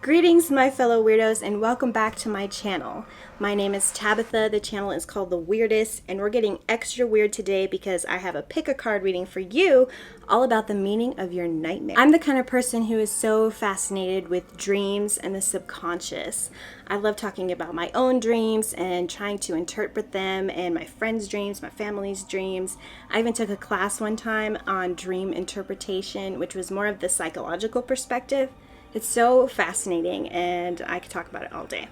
Greetings, my fellow weirdos, and welcome back to my channel. My name is Tabitha, the channel is called The Weirdest, and we're getting extra weird today because I have a pick-a-card reading for you all about the meaning of your nightmare. I'm the kind of person who is so fascinated with dreams and the subconscious. I love talking about my own dreams and trying to interpret them and my friends' dreams, my family's dreams. I even took a class one time on dream interpretation, which was more of the psychological perspective. It's so fascinating and I could talk about it all day.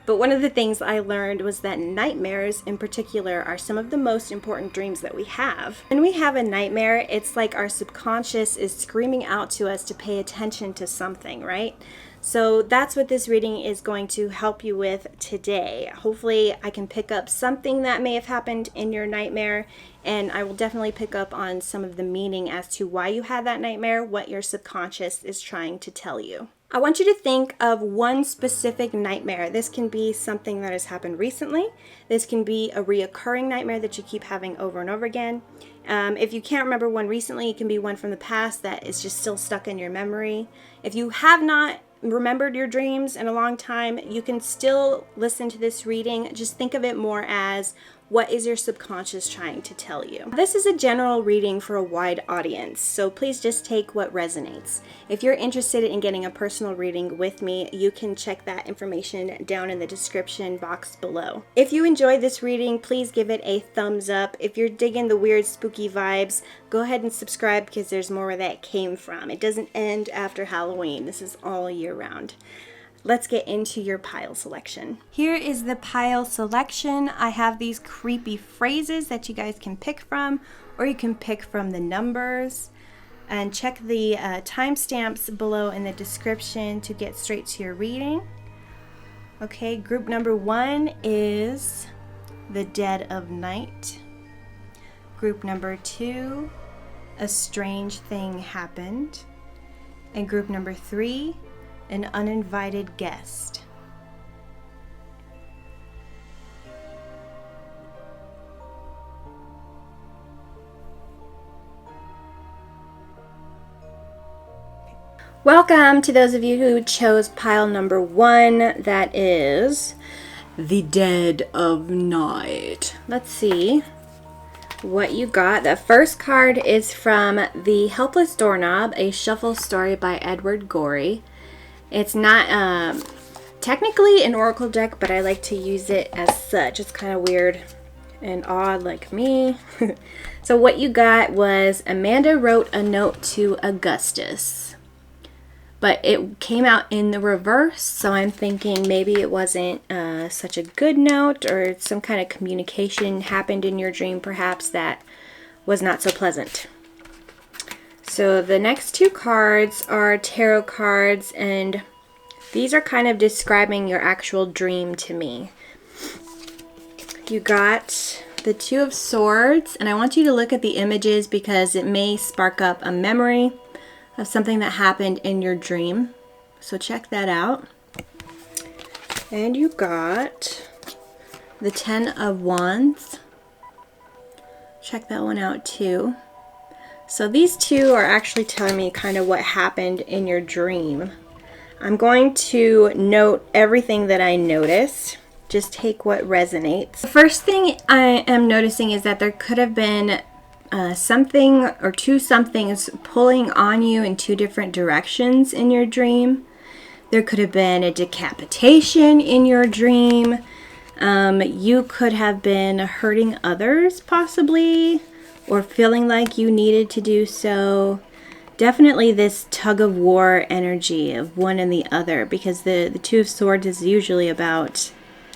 But one of the things I learned was that nightmares in particular are some of the most important dreams that we have. When we have a nightmare, it's like our subconscious is screaming out to us to pay attention to something, right? So that's what this reading is going to help you with today. Hopefully I can pick up something that may have happened in your nightmare, and I will definitely pick up on some of the meaning as to why you had that nightmare, what your subconscious is trying to tell you. I want you to think of one specific nightmare. This can be something that has happened recently. This can be a reoccurring nightmare that you keep having over and over again. If you can't remember one recently, it can be one from the past that is just still stuck in your memory. If you have not remembered your dreams in a long time, you can still listen to this reading. Just think of it more as, what is your subconscious trying to tell you? This is a general reading for a wide audience, so please just take what resonates. If you're interested in getting a personal reading with me, you can check that information down in the description box below. If you enjoyed this reading, please give it a thumbs up. If you're digging the weird, spooky vibes, go ahead and subscribe because there's more where that came from. It doesn't end after Halloween. This is all year round. Let's get into your pile selection. Here is the pile selection. I have these creepy phrases that you guys can pick from, or you can pick from the numbers. And check the timestamps below in the description to get straight to your reading. Okay, group number 1 is the dead of night. Group number 2, a strange thing happened. And group number 3, an uninvited guest. Welcome to those of you who chose pile number 1. That is the dead of night. Let's see what you got. The first card is from the Helpless Doorknob, a shuffle story by Edward Gorey. It's not technically an oracle deck, but I like to use it as such. It's kind of weird and odd like me. So what you got was, Amanda wrote a note to Augustus, but it came out in the reverse, so I'm thinking maybe it wasn't such a good note, or some kind of communication happened in your dream perhaps that was not so pleasant. So the next 2 cards are tarot cards, and these are kind of describing your actual dream to me. You got the 2 of Swords, and I want you to look at the images because it may spark up a memory of something that happened in your dream. So check that out. And you got the 10 of Wands. Check that one out too. So these 2 are actually telling me kind of what happened in your dream. I'm going to note everything that I noticed. Just take what resonates. The first thing I am noticing is that there could have been something or 2 somethings pulling on you in 2 different directions in your dream. There could have been a decapitation in your dream. You could have been hurting others possibly, or feeling like you needed to do so. Definitely this tug of war energy of one and the other, because the 2 of Swords is usually about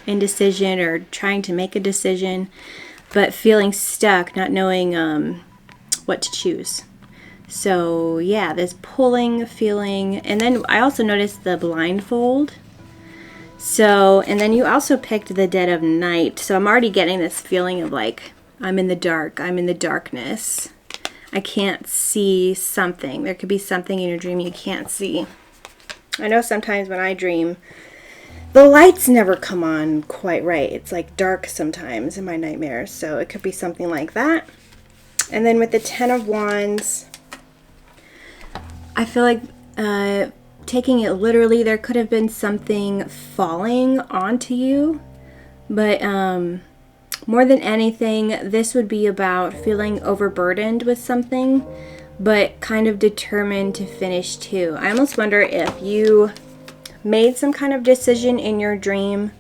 indecision or trying to make a decision, but feeling stuck, not knowing what to choose. So yeah, this pulling feeling. And then I also noticed the blindfold. So, and then you also picked the dead of night. So I'm already getting this feeling of like, I'm in the dark, I'm in the darkness. I can't see something. There could be something in your dream you can't see. I know sometimes when I dream, the lights never come on quite right. It's like dark sometimes in my nightmares. So it could be something like that. And then with the 10 of Wands, I feel like taking it literally, there could have been something falling onto you, but more than anything, this would be about feeling overburdened with something, but kind of determined to finish too. I almost wonder if you made some kind of decision in your dream,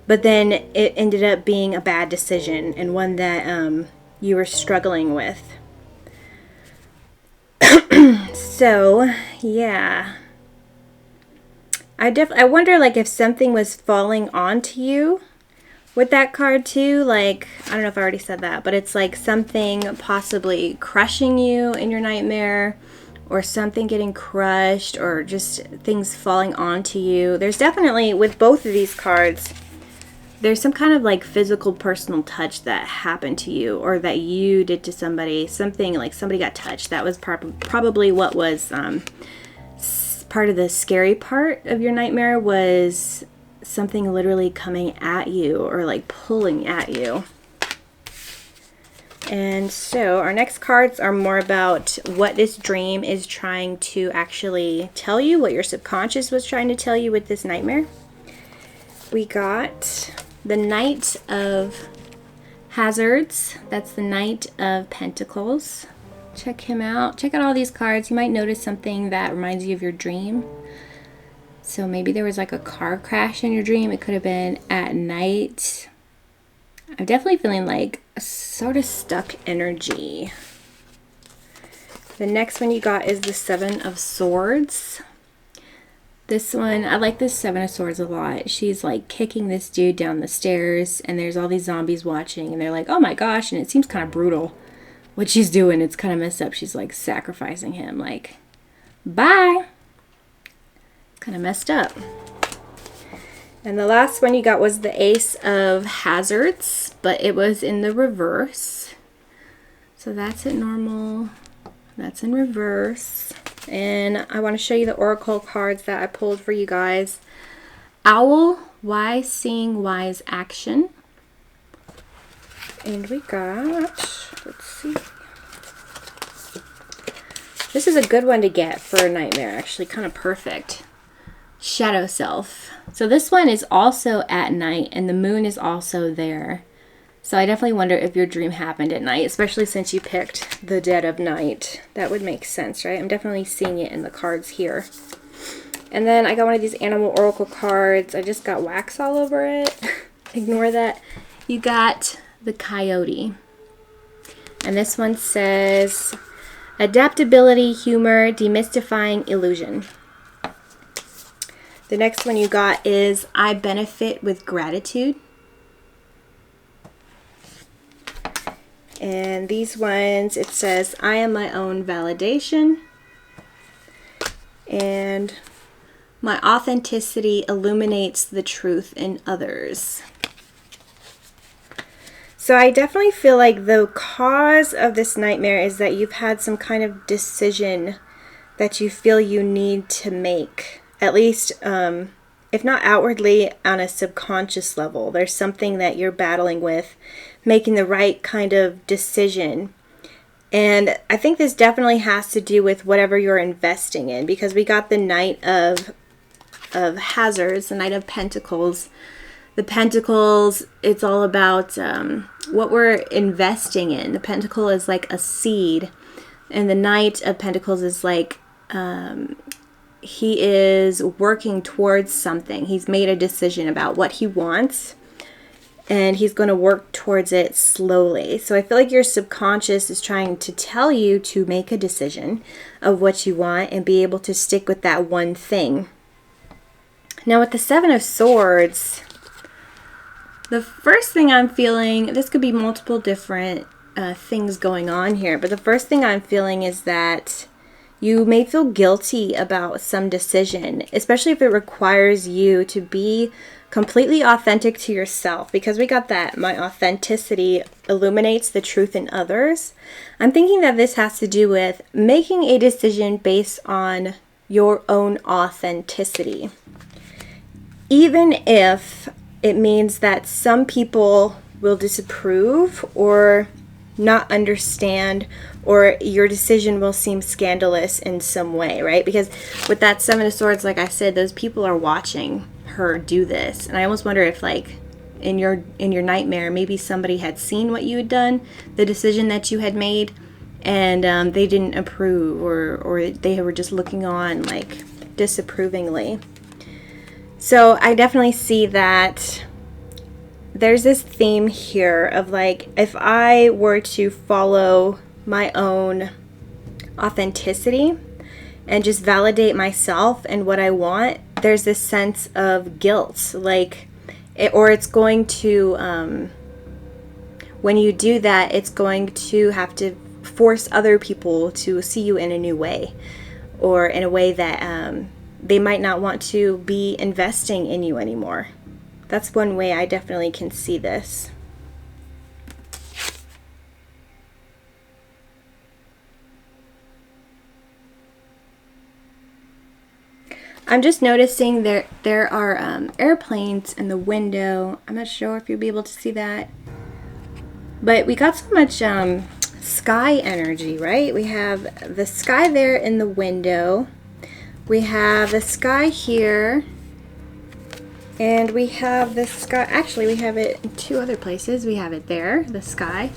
but then it ended up being a bad decision and one that you were struggling with. So, yeah. I wonder like if something was falling onto you with that card too. Like, I don't know if I already said that, but it's like something possibly crushing you in your nightmare, or something getting crushed, or just things falling onto you. There's definitely, with both of these cards, there's some kind of like physical personal touch that happened to you, or that you did to somebody. Something like somebody got touched. That was probably what was part of the scary part of your nightmare, was something literally coming at you or like pulling at you. And so our next cards are more about what this dream is trying to actually tell you, what your subconscious was trying to tell you with this nightmare. We got the Knight of Hazards. That's the Knight of Pentacles. Check him out. Check out all these cards. You might notice something that reminds you of your dream. So maybe there was like a car crash in your dream. It could have been at night. I'm definitely feeling like a sort of stuck energy. The next one you got is the Seven of Swords. This one, I like this Seven of Swords a lot. She's like kicking this dude down the stairs, and there's all these zombies watching, and they're like, oh my gosh, and it seems kind of brutal. What she's doing, it's kind of messed up. She's like sacrificing him, like, bye. Kind of messed up. And the last one you got was the Ace of Hazards, but it was in the reverse. So that's at normal. That's in reverse. And I want to show you the Oracle cards that I pulled for you guys. Owl, Wise Seeing, Wise Action. And we got, let's see. This is a good one to get for a nightmare, actually, kind of perfect. Shadow Self. So this one is also at night, and the moon is also there. So I definitely wonder if your dream happened at night, especially since you picked the dead of night. That would make sense, right? I'm definitely seeing it in the cards here. And then I got one of these Animal Oracle cards. I just got wax all over it. Ignore that. You got the Coyote. And this one says, adaptability, humor, demystifying illusion. The next one you got is I benefit with gratitude. And these ones, it says, I am my own validation. And my authenticity illuminates the truth in others. So I definitely feel like the cause of this nightmare is that you've had some kind of decision that you feel you need to make. At least, if not outwardly, on a subconscious level. There's something that you're battling with, making the right kind of decision. And I think this definitely has to do with whatever you're investing in, because we got the Knight of Hazards, the Knight of Pentacles. The Pentacles, it's all about what we're investing in. The Pentacle is like a seed, and the Knight of Pentacles is like he is working towards something. He's made a decision about what he wants, and he's going to work towards it slowly. So I feel like your subconscious is trying to tell you to make a decision of what you want and be able to stick with that one thing. Now with the Seven of Swords, the first thing I'm feeling, this could be multiple different things going on here, but the first thing I'm feeling is that You may feel guilty about some decision, especially if it requires you to be completely authentic to yourself, because we got that my authenticity illuminates the truth in others. I'm thinking that this has to do with making a decision based on your own authenticity. Even if it means that some people will disapprove or not understand, or your decision will seem scandalous in some way, right? Because with that Seven of Swords, like I said, those people are watching her do this. And I almost wonder if, like, in your nightmare, maybe somebody had seen what you had done, the decision that you had made, and they didn't approve, or they were just looking on, like, disapprovingly. So I definitely see that there's this theme here of, like, if I were to follow my own authenticity and just validate myself and what I want, there's this sense of guilt, like, or it's going to, when you do that, it's going to have to force other people to see you in a new way, or in a way that they might not want to be investing in you anymore. That's one way I definitely can see this. I'm just noticing there are airplanes in the window. I'm not sure if you'll be able to see that. But we got so much sky energy, right? We have the sky there in the window. We have the sky here. And we have the sky, actually we have it in two other places. We have it there, the sky.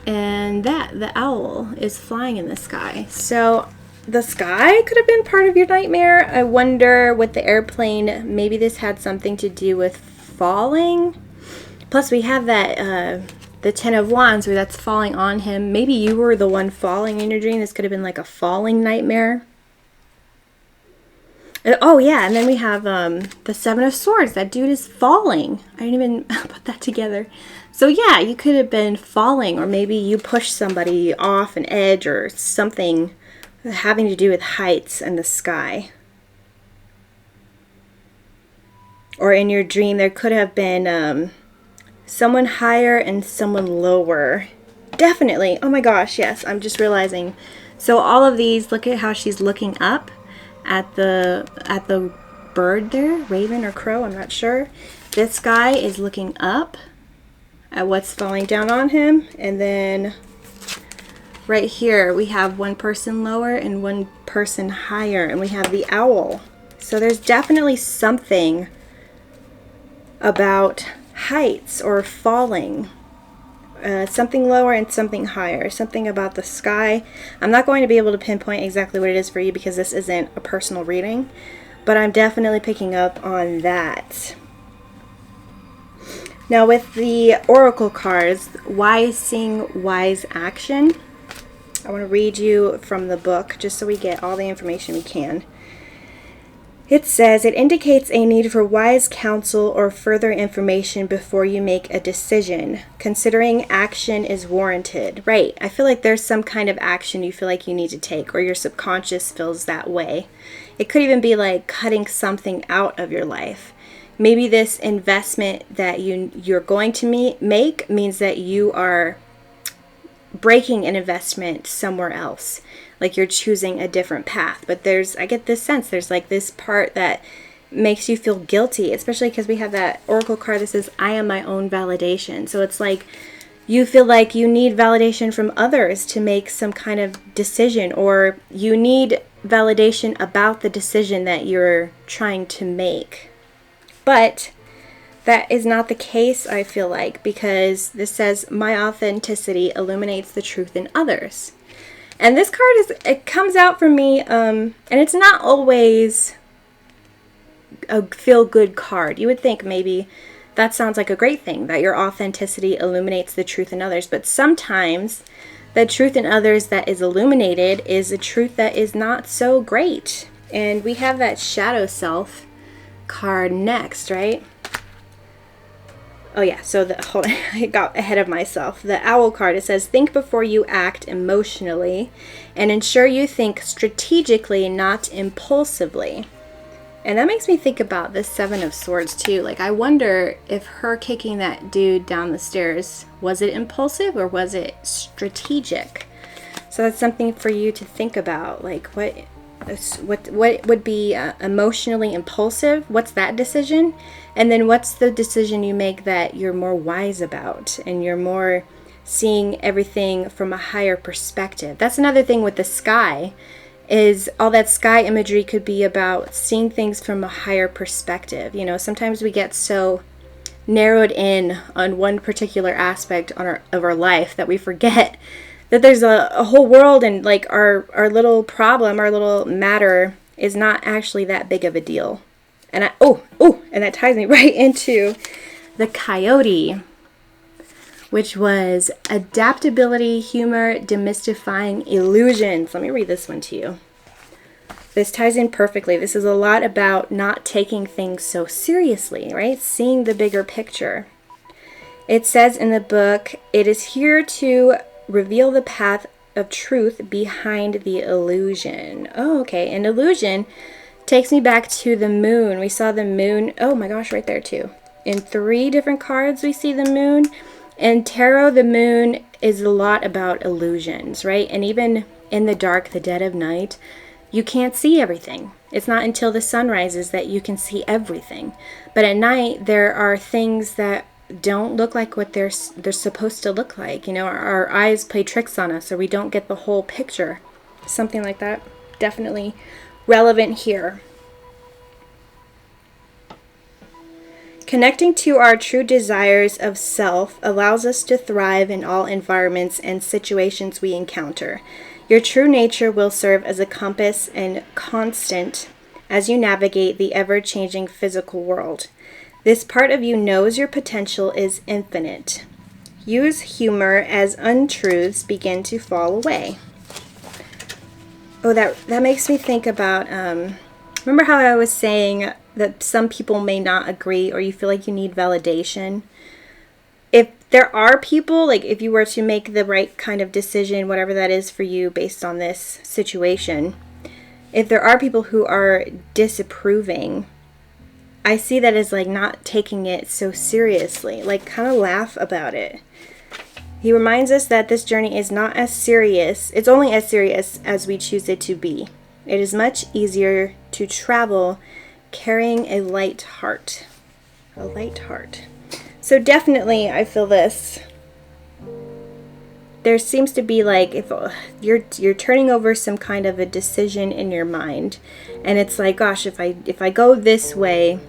And the owl is flying in the sky. So the sky could have been part of your nightmare. I wonder with the airplane, maybe this had something to do with falling. Plus we have that, the Ten of Wands where that's falling on him. Maybe you were the one falling in your dream. This could have been like a falling nightmare. Oh yeah, and then we have the Seven of Swords. That dude is falling. I didn't even put that together. So yeah, you could have been falling, or maybe you pushed somebody off an edge or something having to do with heights and the sky. Or in your dream, there could have been someone higher and someone lower. Definitely. Oh my gosh, yes, I'm just realizing. So all of these, look at how she's looking up at the bird there, raven or crow, I'm not sure. This guy is looking up at what's falling down on him, and then right here we have one person lower and one person higher, and we have the owl. So there's definitely something about heights or falling. Something lower and something higher, something about the sky. I'm not going to be able to pinpoint exactly what it is for you because this isn't a personal reading, but I'm definitely picking up on that. Now with the Oracle cards, wise seeing, wise action, I want to read you from the book just so we get all the information we can. It says, it indicates a need for wise counsel or further information before you make a decision. Considering action is warranted. Right. I feel like there's some kind of action you feel like you need to take, or your subconscious feels that way. It could even be like cutting something out of your life. Maybe this investment that you're going to make means that you are breaking an investment somewhere else. Like you're choosing a different path. But I get this sense, there's like this part that makes you feel guilty, especially because we have that Oracle card that says, I am my own validation. So it's like you feel like you need validation from others to make some kind of decision, or you need validation about the decision that you're trying to make. But that is not the case, I feel like, because this says, my authenticity illuminates the truth in others. And this card it comes out for me, and it's not always a feel-good card. You would think maybe that sounds like a great thing, that your authenticity illuminates the truth in others. But sometimes the truth in others that is illuminated is a truth that is not so great. And we have that shadow self card next, right? Oh yeah, so hold on, I got ahead of myself. The owl card, it says, think before you act emotionally and ensure you think strategically, not impulsively. And that makes me think about the Seven of Swords too. Like, I wonder if her kicking that dude down the stairs, was it impulsive or was it strategic? So that's something for you to think about. Like, what would be emotionally impulsive? What's that decision? And then what's the decision you make that you're more wise about and you're more seeing everything from a higher perspective? That's another thing with the sky, is all that sky imagery could be about seeing things from a higher perspective. You know, sometimes we get so narrowed in on one particular aspect of our life that we forget that there's a whole world, and like our little problem, our little matter is not actually that big of a deal. And and that ties me right into the coyote, which was adaptability, humor, demystifying illusions. Let me read this one to you. This ties in perfectly. This is a lot about not taking things so seriously, right? Seeing the bigger picture. It says in the book, it is here to reveal the path of truth behind the illusion. Oh, okay. An illusion takes me back to the moon. We saw the moon. Oh my gosh, right there too. In 3 different cards, we see the moon. In tarot, the moon is a lot about illusions, right? And even in the dark, the dead of night, you can't see everything. It's not until the sun rises that you can see everything. But at night, there are things that don't look like what they're supposed to look like. You know, our eyes play tricks on us, or we don't get the whole picture. Something like that. Definitely relevant here. Connecting to our true desires of self allows us to thrive in all environments and situations we encounter. Your true nature will serve as a compass and constant as you navigate the ever-changing physical world. This part of you knows your potential is infinite. Use humor as untruths begin to fall away. Oh, that makes me think about, remember how I was saying that some people may not agree, or you feel like you need validation? If there are people, like if you were to make the right kind of decision, whatever that is for you based on this situation, if there are people who are disapproving, I see that as like not taking it so seriously, like kind of laugh about it. He reminds us that this journey is not as serious, it's only as serious as we choose it to be. It is much easier to travel carrying a light heart. A light heart. So definitely I feel this. There seems to be like, if you're turning over some kind of a decision in your mind, and it's like, gosh, if I go this way,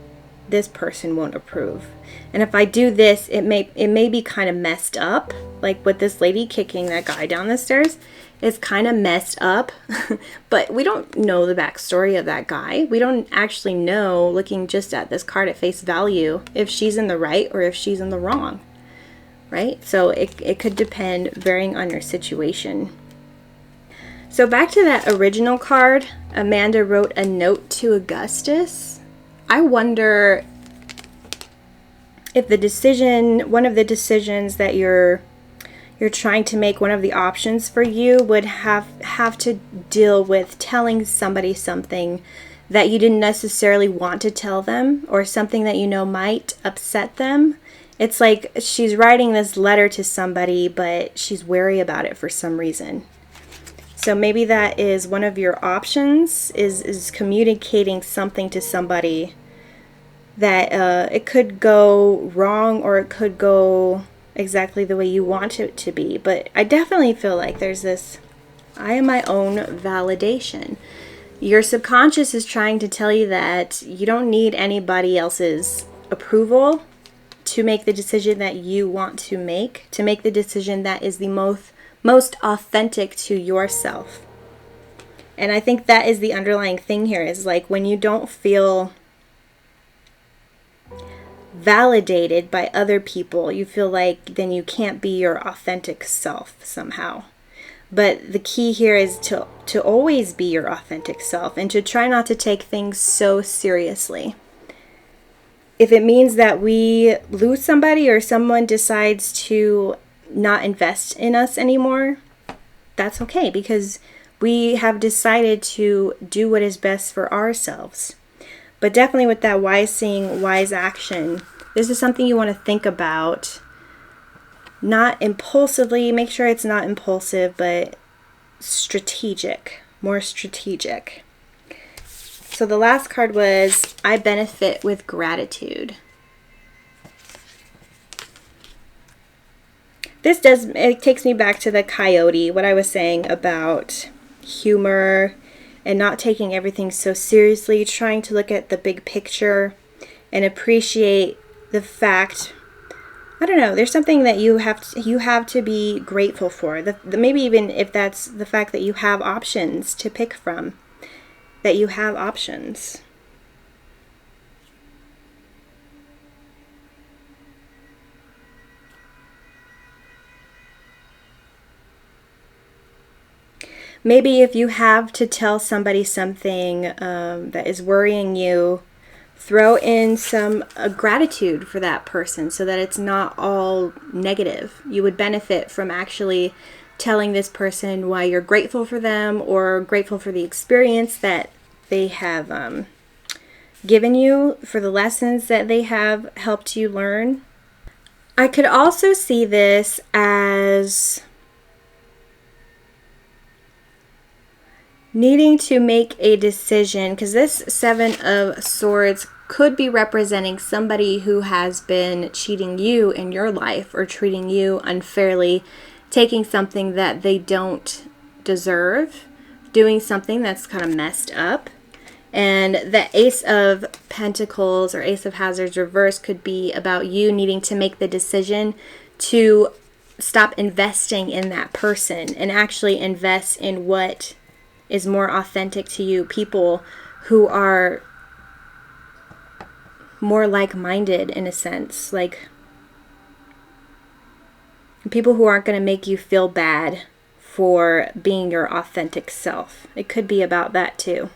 this person won't approve. And if I do this, it may be kind of messed up. Like with this lady kicking that guy down the stairs, it's kind of messed up. But we don't know the backstory of that guy. We don't actually know, looking just at this card at face value, if she's in the right or if she's in the wrong. Right? So it could depend varying on your situation. So back to that original card, Amanda wrote a note to Augustus. I wonder if the decision, one of the decisions that you're trying to make, one of the options for you would have to deal with telling somebody something that you didn't necessarily want to tell them, or something that you know might upset them. It's like she's writing this letter to somebody, but she's wary about it for some reason. So maybe that is one of your options, is communicating something to somebody that it could go wrong, or it could go exactly the way you want it to be. But I definitely feel like there's this, I am my own validation. Your subconscious is trying to tell you that you don't need anybody else's approval to make the decision that you want to make the decision that is the most authentic to yourself. And I think that is the underlying thing here, is like when you don't feel validated by other people, you feel like then you can't be your authentic self somehow. But the key here is to always be your authentic self, and to try not to take things so seriously. if it means that we lose somebody or someone decides to not invest in us anymore, that's okay, because we have decided to do what is best for ourselves. But definitely with that wise seeing, wise action, this is something you want to think about. Not impulsively, make sure it's not impulsive, but strategic, more strategic. So the last card was, I benefit with gratitude. It takes me back to the coyote, what I was saying about humor and not taking everything so seriously, trying to look at the big picture and appreciate the fact, I don't know, there's something that you have to be grateful for. Maybe even if that's the fact that you have options to pick from, that you have options. Maybe if you have to tell somebody something that is worrying you, throw in some gratitude for that person so that it's not all negative. You would benefit from actually telling this person why you're grateful for them or grateful for the experience that they have given you, for the lessons that they have helped you learn. I could also see this as needing to make a decision, because this Seven of Swords could be representing somebody who has been cheating you in your life or treating you unfairly, taking something that they don't deserve, doing something that's kind of messed up. And the Ace of Pentacles or Ace of Hazards reverse could be about you needing to make the decision to stop investing in that person and actually invest in what is more authentic to you, people who are more like-minded in a sense, like people who aren't going to make you feel bad for being your authentic self. It could be about that too.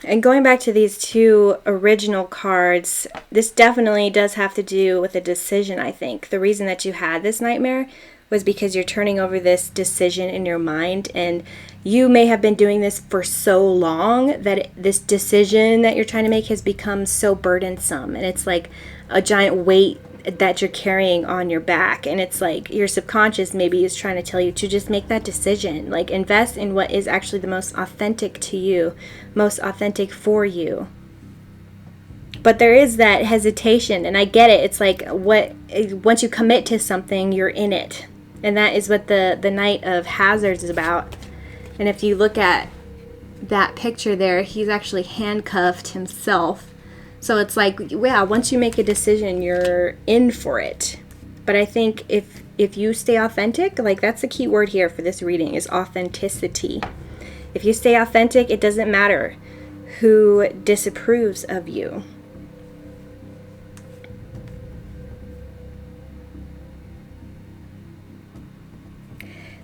And going back to these two original cards, this definitely does have to do with a decision, I think. The reason that you had this nightmare was because you're turning over this decision in your mind, and you may have been doing this for so long that this decision that you're trying to make has become so burdensome, and it's like a giant weight that you're carrying on your back, and it's like your subconscious maybe is trying to tell you to just make that decision, like invest in what is actually the most authentic to you, most authentic for you. But there is that hesitation, and I get it. It's like once you commit to something, you're in it. And that is what the Knight of Hazards is about. And if you look at that picture there, he's actually handcuffed himself. So it's like, yeah, once you make a decision, you're in for it. But I think if you stay authentic, like that's the key word here for this reading, is authenticity. If you stay authentic, it doesn't matter who disapproves of you.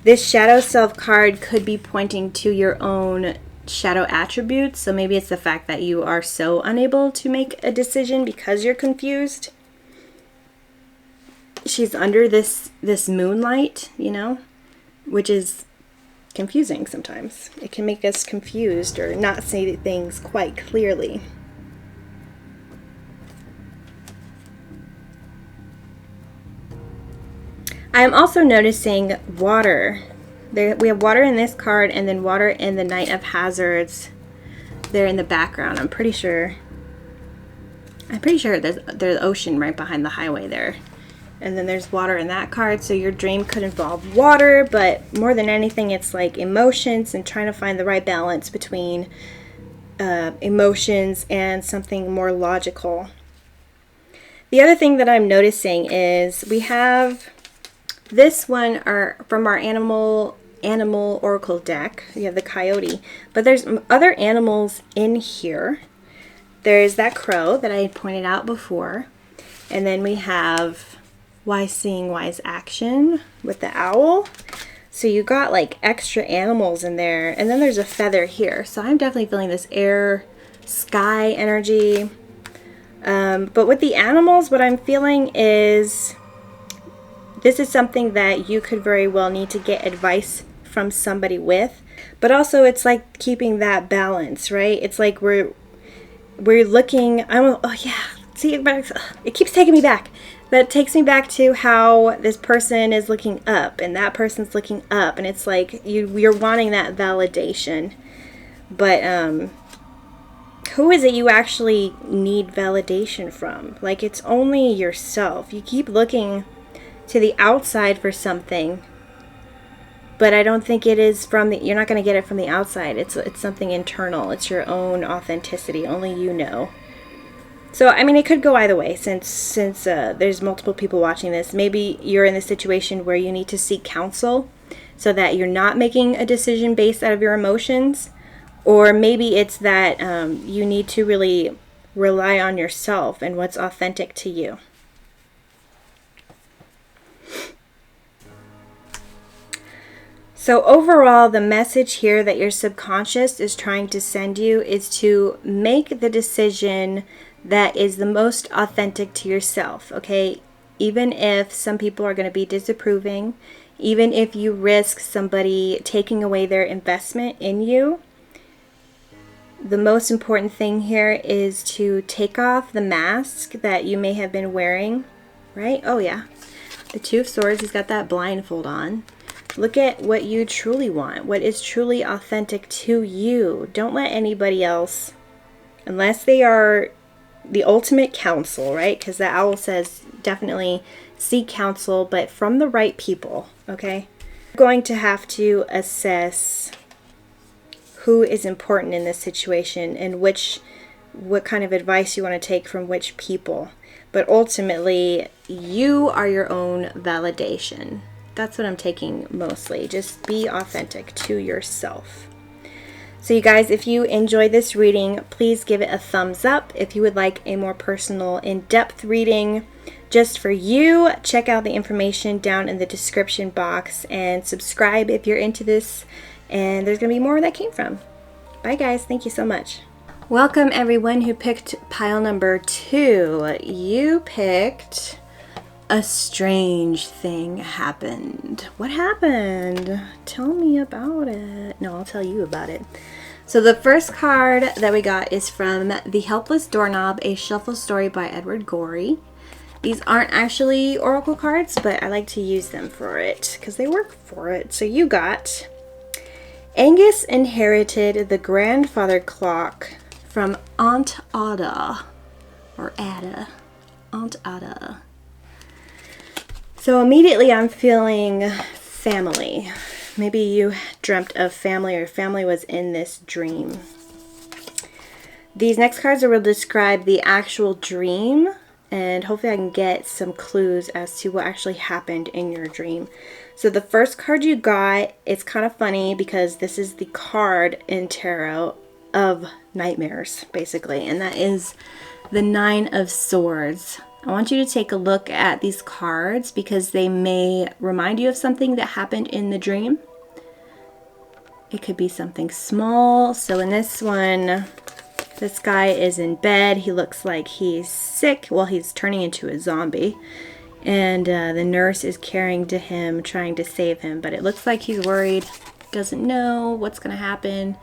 This shadow self card could be pointing to your own shadow attributes. So maybe it's the fact that you are so unable to make a decision because you're confused. She's under this moonlight, you know, which is confusing sometimes. It can make us confused or not see things quite clearly. I am also noticing water. We have water in this card, and then water in the Knight of Hazards there in the background. I'm pretty sure there's the ocean right behind the highway there. And then there's water in that card, so your dream could involve water, but more than anything, it's like emotions and trying to find the right balance between emotions and something more logical. The other thing that I'm noticing is we have this one from our animal oracle deck. You have the coyote, but there's other animals in here. There's that crow that I had pointed out before, and then we have wise seeing, wise action with the owl. So you got like extra animals in there, and then there's a feather here. So I'm definitely feeling this air sky energy. But with the animals, what I'm feeling is this is something that you could very well need to get advice from somebody with. But also it's like keeping that balance, right? It's like we're looking, oh yeah, see, it keeps taking me back. That takes me back to how this person is looking up and that person's looking up, and it's like you're wanting that validation. But who is it you actually need validation from? Like, it's only yourself. You keep looking to the outside for something, but I don't think it is you're not going to get it from the outside. It's something internal. It's your own authenticity. Only you know. So, I mean, it could go either way since there's multiple people watching this. Maybe you're in the situation where you need to seek counsel so that you're not making a decision based out of your emotions. Or maybe it's that you need to really rely on yourself and what's authentic to you. So overall, the message here that your subconscious is trying to send you is to make the decision that is the most authentic to yourself, okay? Even if some people are going to be disapproving, even if you risk somebody taking away their investment in you, the most important thing here is to take off the mask that you may have been wearing, right? Oh yeah, the Two of Swords, he's got that blindfold on. Look at what you truly want, what is truly authentic to you. Don't let anybody else, unless they are the ultimate counsel, right? Because the owl says definitely seek counsel, but from the right people, okay? You're going to have to assess who is important in this situation and what kind of advice you want to take from which people. But ultimately, you are your own validation. That's what I'm taking mostly. Just be authentic to yourself. So you guys, if you enjoyed this reading, please give it a thumbs up. If you would like a more personal, in-depth reading just for you, check out the information down in the description box and subscribe if you're into this. And there's going to be more where that came from. Bye guys. Thank you so much. Welcome everyone who picked pile number 2. You picked a strange thing happened. What happened? Tell me about it. No, I'll tell you about it. So the first card that we got is from The Helpless Doorknob, a shuffle story by Gorey. These aren't actually oracle cards, but I like to use them for it because they work for it. So you got Angus inherited the grandfather clock from Aunt Ada, or Ada, Aunt Ada. So immediately I'm feeling family. Maybe you dreamt of family or family was in this dream. These next cards will describe the actual dream, and hopefully I can get some clues as to what actually happened in your dream. So the first card you got, it's kind of funny because this is the card in tarot of nightmares, basically, and that is the Nine of Swords. I want you to take a look at these cards because they may remind you of something that happened in the dream. It could be something small. So in this one, this guy is in bed. He looks like he's sick. Well, he's turning into a zombie. And the nurse is caring to him, trying to save him. But it looks like he's worried, doesn't know what's going to happen.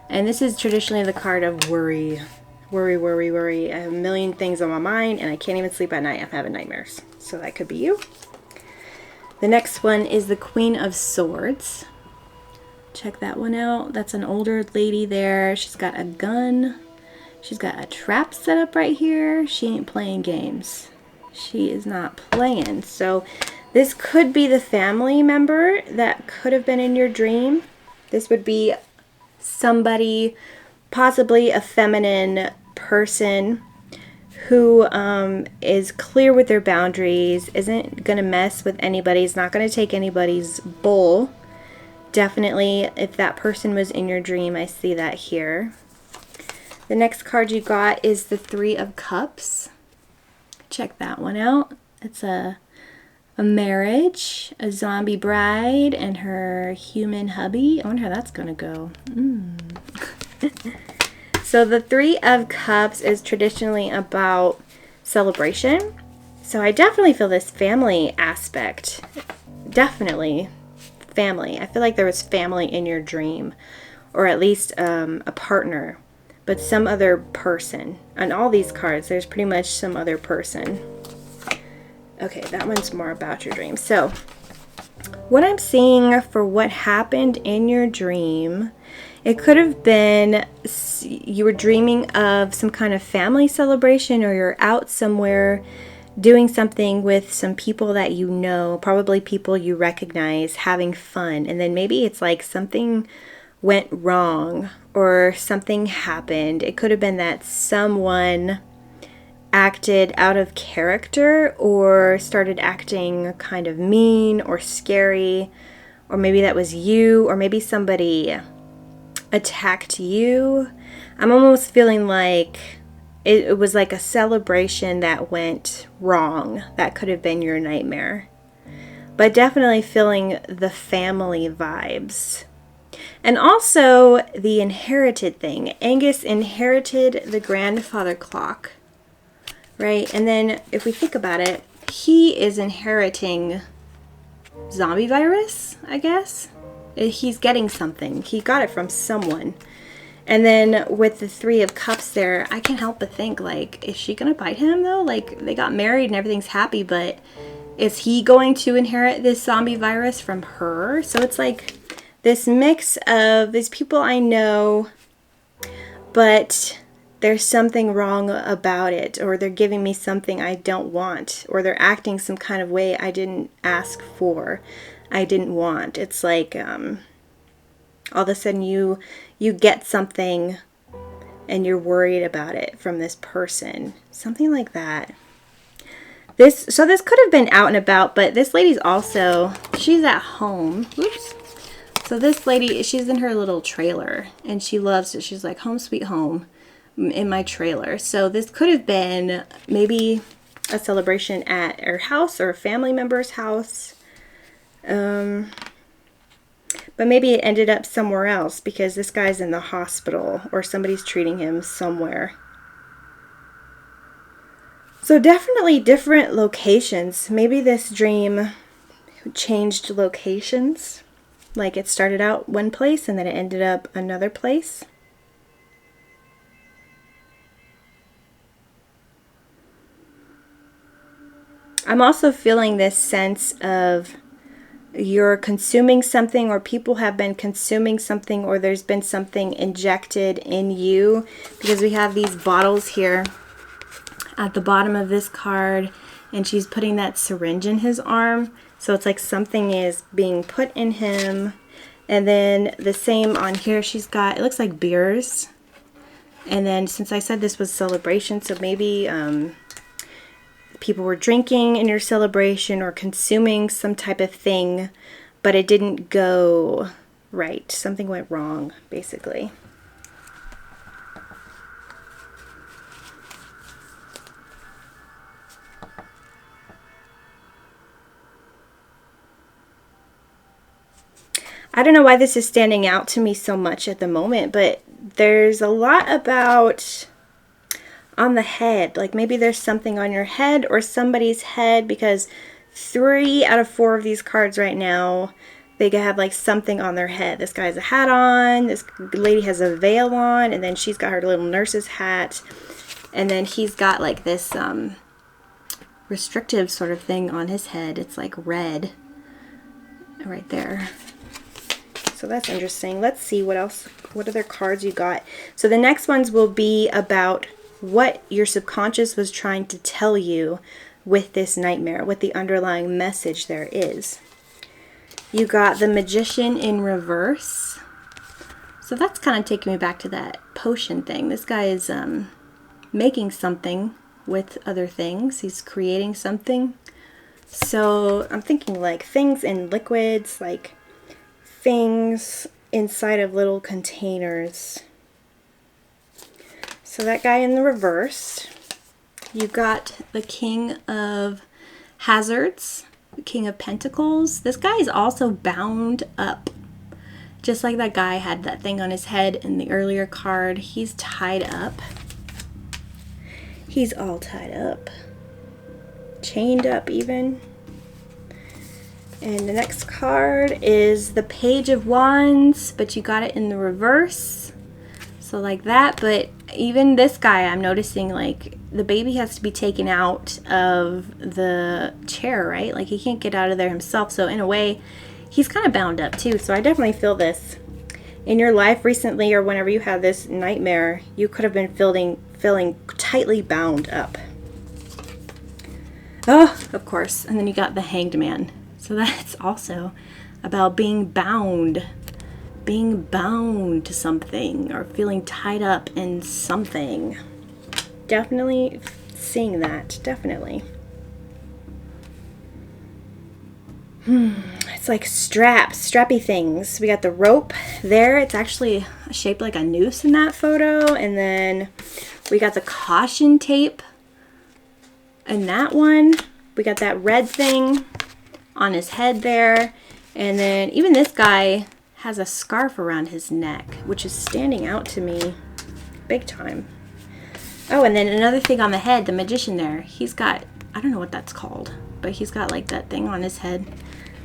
And this is traditionally the card of worry. Worry, worry, worry. I have a million things on my mind and I can't even sleep at night. I'm having nightmares. So that could be you. The next one is the Queen of Swords. Check that one out. That's an older lady there. She's got a gun. She's got a trap set up right here. She ain't playing games. She is not playing. So this could be the family member that could have been in your dream. This would be somebody, possibly a feminine person who is clear with their boundaries, isn't going to mess with anybody, is not going to take anybody's bull. Definitely, if that person was in your dream, I see that here. The next card you got is the Three of Cups. Check that one out. It's a marriage, a zombie bride, and her human hubby. I wonder how that's going to go. So the Three of Cups is traditionally about celebration. So I definitely feel this family aspect. Definitely family. I feel like there was family in your dream, or at least a partner, but some other person. On all these cards, there's pretty much some other person. Okay, that one's more about your dream. So what I'm seeing for what happened in your dream, it could have been you were dreaming of some kind of family celebration, or you're out somewhere doing something with some people that you know, probably people you recognize, having fun. And then maybe it's like something went wrong or something happened. It could have been that someone acted out of character or started acting kind of mean or scary, or maybe that was you, or maybe somebody attacked you. I'm almost feeling like it was like a celebration that went wrong. That could have been your nightmare. But definitely feeling the family vibes. And also the inherited thing. Angus inherited the grandfather clock, right? And then if we think about it, he is inheriting zombie virus, I guess. He's getting something. He got it from someone. And then with the Three of Cups there, I can't help but think, like, is she going to bite him, though? Like, they got married and everything's happy, but is he going to inherit this zombie virus from her? So it's like this mix of these people I know, but there's something wrong about it, or they're giving me something I don't want, or they're acting some kind of way I didn't ask for, I didn't want. It's like all of a sudden you get something and you're worried about it from this person. Something like that. So this could have been out and about, but this lady's also, she's at home. Oops. So this lady, she's in her little trailer and she loves it. She's like, home sweet home in my trailer. So this could have been maybe a celebration at her house or a family member's house. But maybe it ended up somewhere else because this guy's in the hospital or somebody's treating him somewhere. So definitely different locations. Maybe this dream changed locations. Like it started out one place and then it ended up another place. I'm also feeling this sense of you're consuming something, or people have been consuming something, or there's been something injected in you, because we have these bottles here at the bottom of this card, and she's putting that syringe in his arm. So it's like something is being put in him. And then the same on here, she's got, it looks like beers. And then since I said this was celebration, so maybe people were drinking in your celebration or consuming some type of thing, but it didn't go right. Something went wrong, basically. I don't know why this is standing out to me so much at the moment, but there's a lot about on the head. Like maybe there's something on your head or somebody's head, because 3 out of 4 of these cards right now, they have like something on their head. This guy has a hat on, this lady has a veil on, and then she's got her little nurse's hat, and then he's got like this restrictive sort of thing on his head. It's like red right there. So that's interesting. Let's see what else, what other cards you got. So the next ones will be about what your subconscious was trying to tell you with this nightmare, what the underlying message there is. You got the Magician in reverse. So that's kind of taking me back to that potion thing. This guy is making something with other things. He's creating something. So I'm thinking like things in liquids, like things inside of little containers. So that guy in the reverse. You got the King of Hazards, the King of Pentacles. This guy is also bound up. Just like that guy had that thing on his head in the earlier card, he's tied up. He's all tied up. Chained up even. And the next card is the Page of Wands, but you got it in the reverse. So like that, but even this guy, I'm noticing like the baby has to be taken out of the chair, right? Like he can't get out of there himself. So in a way, he's kind of bound up too. So I definitely feel this. In your life recently or whenever you had this nightmare, you could have been feeling tightly bound up. Oh, of course. And then you got the Hanged Man. So that's also about being bound to something or feeling tied up in something. Definitely seeing that, definitely. It's like strappy things. We got the rope there. It's actually shaped like a noose in that photo. And then we got the caution tape in that one. We got that red thing on his head there. And then even this guy has a scarf around his neck, which is standing out to me big time. Oh, and then another thing on the head, the magician there. He's got, I don't know what that's called, but he's got like that thing on his head.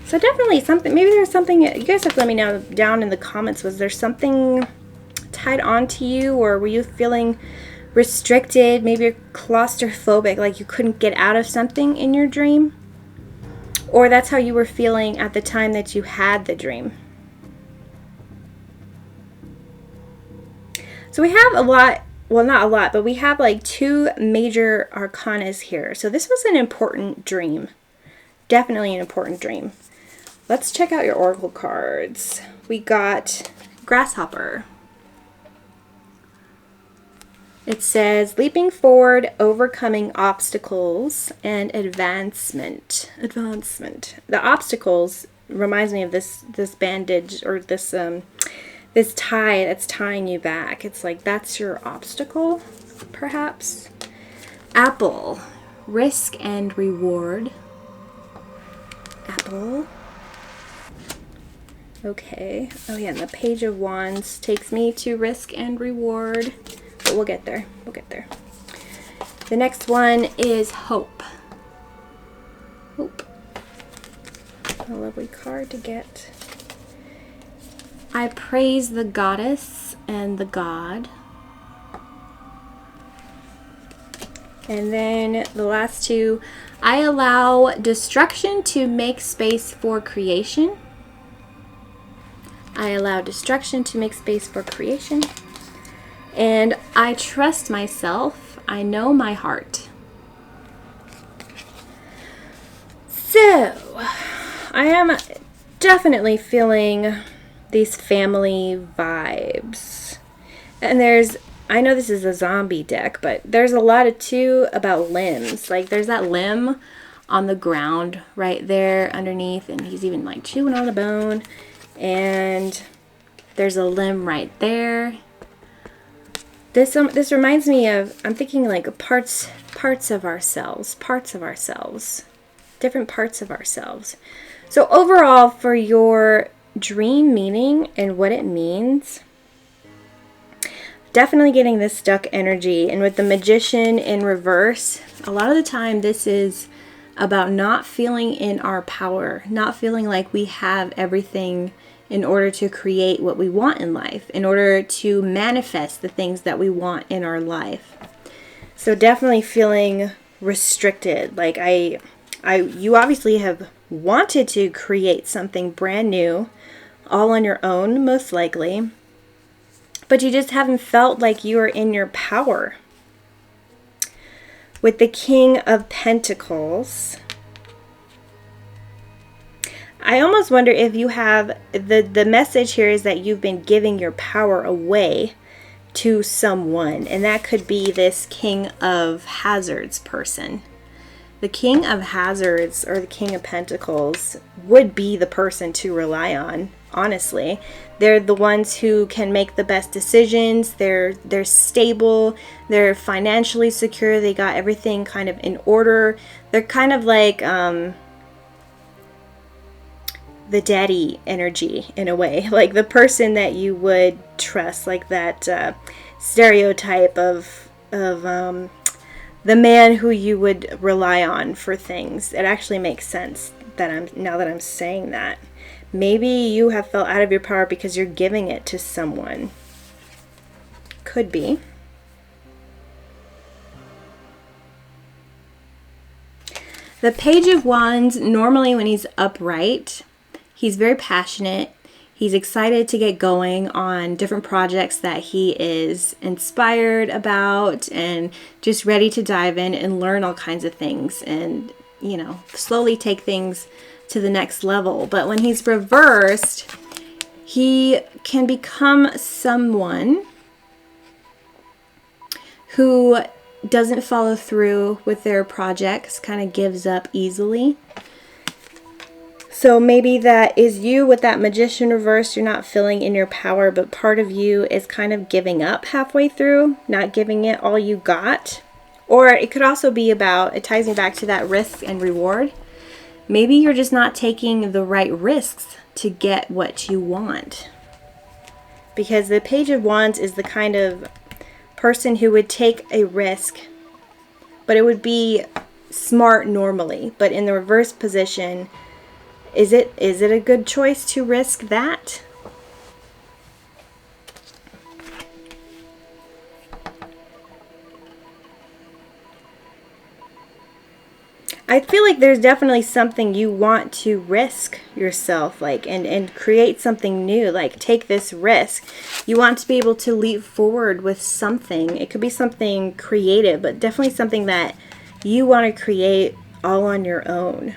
So definitely something, maybe there's something, you guys have to let me know down in the comments, was there something tied onto you, or were you feeling restricted, maybe you're claustrophobic, like you couldn't get out of something in your dream? Or that's how you were feeling at the time that you had the dream. So we have a lot, well not a lot, but we have like 2 major arcanas here. So this was an important dream. Definitely an important dream. Let's check out your oracle cards. We got Grasshopper. It says leaping forward, overcoming obstacles, and advancement. The obstacles reminds me of this bandage, or this this tie that's tying you back. It's like that's your obstacle, perhaps. Apple, risk and reward. Apple. Okay. Oh yeah, and the Page of Wands takes me to risk and reward. But we'll get there. We'll get there. The next one is Hope. Hope. A lovely card to get. I praise the goddess and the god. And then the last 2, I allow destruction to make space for creation. I allow destruction to make space for creation. And I trust myself. I know my heart. So, I am definitely feeling these family vibes. And I know this is a zombie deck, but there's a lot of too about limbs. Like there's that limb on the ground right there underneath, and he's even like chewing on the bone. And there's a limb right there. This reminds me of, I'm thinking like parts of ourselves, different parts of ourselves. So overall, for your dream meaning and what it means, definitely getting this stuck energy. And with the Magician in reverse, a lot of the time this is about not feeling in our power, not feeling like we have everything in order to create what we want in life, in order to manifest the things that we want in our life. So definitely feeling restricted. Like you obviously have wanted to create something brand new, all on your own, most likely, but you just haven't felt like you are in your power. With the King of Pentacles, I almost wonder if you have, the message here is that you've been giving your power away to someone, and that could be this King of Hazards person. The King of Hazards, or the King of Pentacles, would be the person to rely on, honestly. They're the ones who can make the best decisions. They're stable, they're financially secure, they got everything kind of in order. They're kind of like the daddy energy in a way, like the person that you would trust, like that stereotype of the man who you would rely on for things. It actually makes sense now that I'm saying that. Maybe you have felt out of your power because you're giving it to someone. Could be. The Page of Wands, normally when he's upright, he's very passionate. He's excited to get going on different projects that he is inspired about and just ready to dive in and learn all kinds of things and, you know, slowly take things to the next level. But when he's reversed, he can become someone who doesn't follow through with their projects, kind of gives up easily. So maybe that is you with that Magician reverse. You're not feeling in your power, but part of you is kind of giving up halfway through, not giving it all you got. Or it could also be about, it ties me back to that risk and reward. Maybe you're just not taking the right risks to get what you want. Because the Page of Wands is the kind of person who would take a risk, but it would be smart normally. But in the reverse position, is it a good choice to risk that? I feel like there's definitely something you want to risk yourself, like, and create something new, like take this risk. You want to be able to leap forward with something. It could be something creative, but definitely something that you want to create all on your own.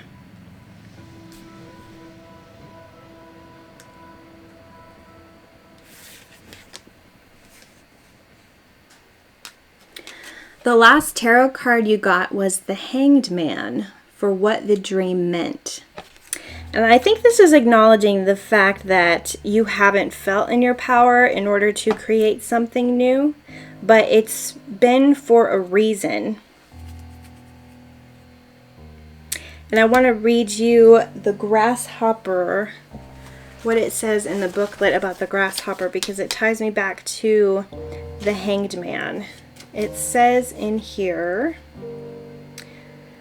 The last tarot card you got was the Hanged Man, for what the dream meant. And I think this is acknowledging the fact that you haven't felt in your power in order to create something new, but it's been for a reason. And I want to read you the grasshopper, what it says in the booklet about the grasshopper, because it ties me back to the Hanged Man. It says in here,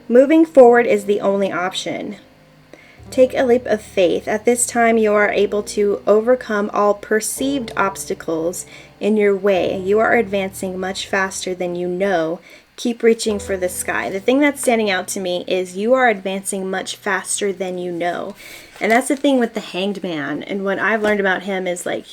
moving forward is the only option. Take a leap of faith. At this time, you are able to overcome all perceived obstacles in your way. You are advancing much faster than you know. Keep reaching for the sky. The thing that's standing out to me is you are advancing much faster than you know. And that's the thing with the Hanged Man. And what I've learned about him is, like,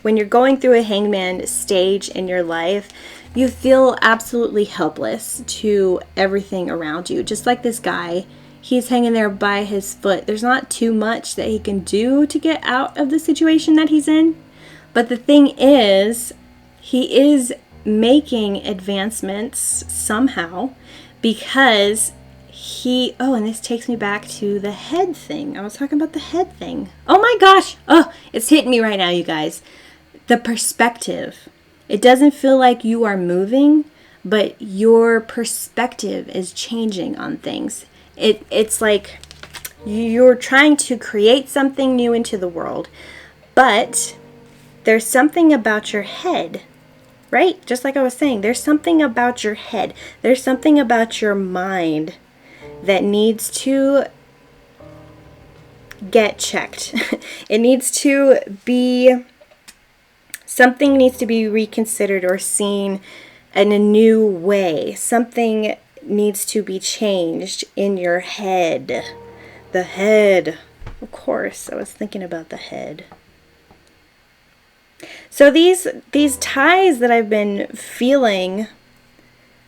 when you're going through a Hanged Man stage in your life, you feel absolutely helpless to everything around you. Just like this guy, he's hanging there by his foot. There's not too much that he can do to get out of the situation that he's in. But the thing is, he is making advancements somehow because and this takes me back to the head thing. I was talking about the head thing. Oh my gosh. Oh, it's hitting me right now, you guys. The perspective. It doesn't feel like you are moving, but your perspective is changing on things. It's like you're trying to create something new into the world, but there's something about your head, right? Just like I was saying, there's something about your head. There's something about your mind that needs to get checked. It needs to be... Something needs to be reconsidered or seen in a new way. Something needs to be changed in your head. The head. Of course, I was thinking about the head. So these ties that I've been feeling,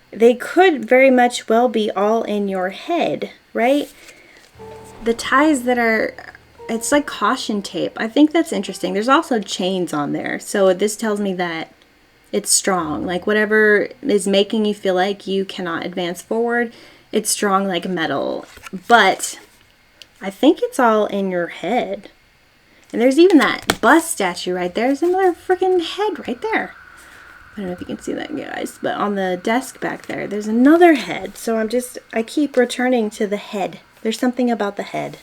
they could very much well be all in your head, right? The ties that are... It's like caution tape. I think that's interesting. There's also chains on there. So this tells me that it's strong. Like whatever is making you feel like you cannot advance forward, it's strong like metal. But I think it's all in your head. And there's even that bust statue right there. There's another freaking head right there. I don't know if you can see that, guys. But on the desk back there, there's another head. So I keep returning to the head. There's something about the head.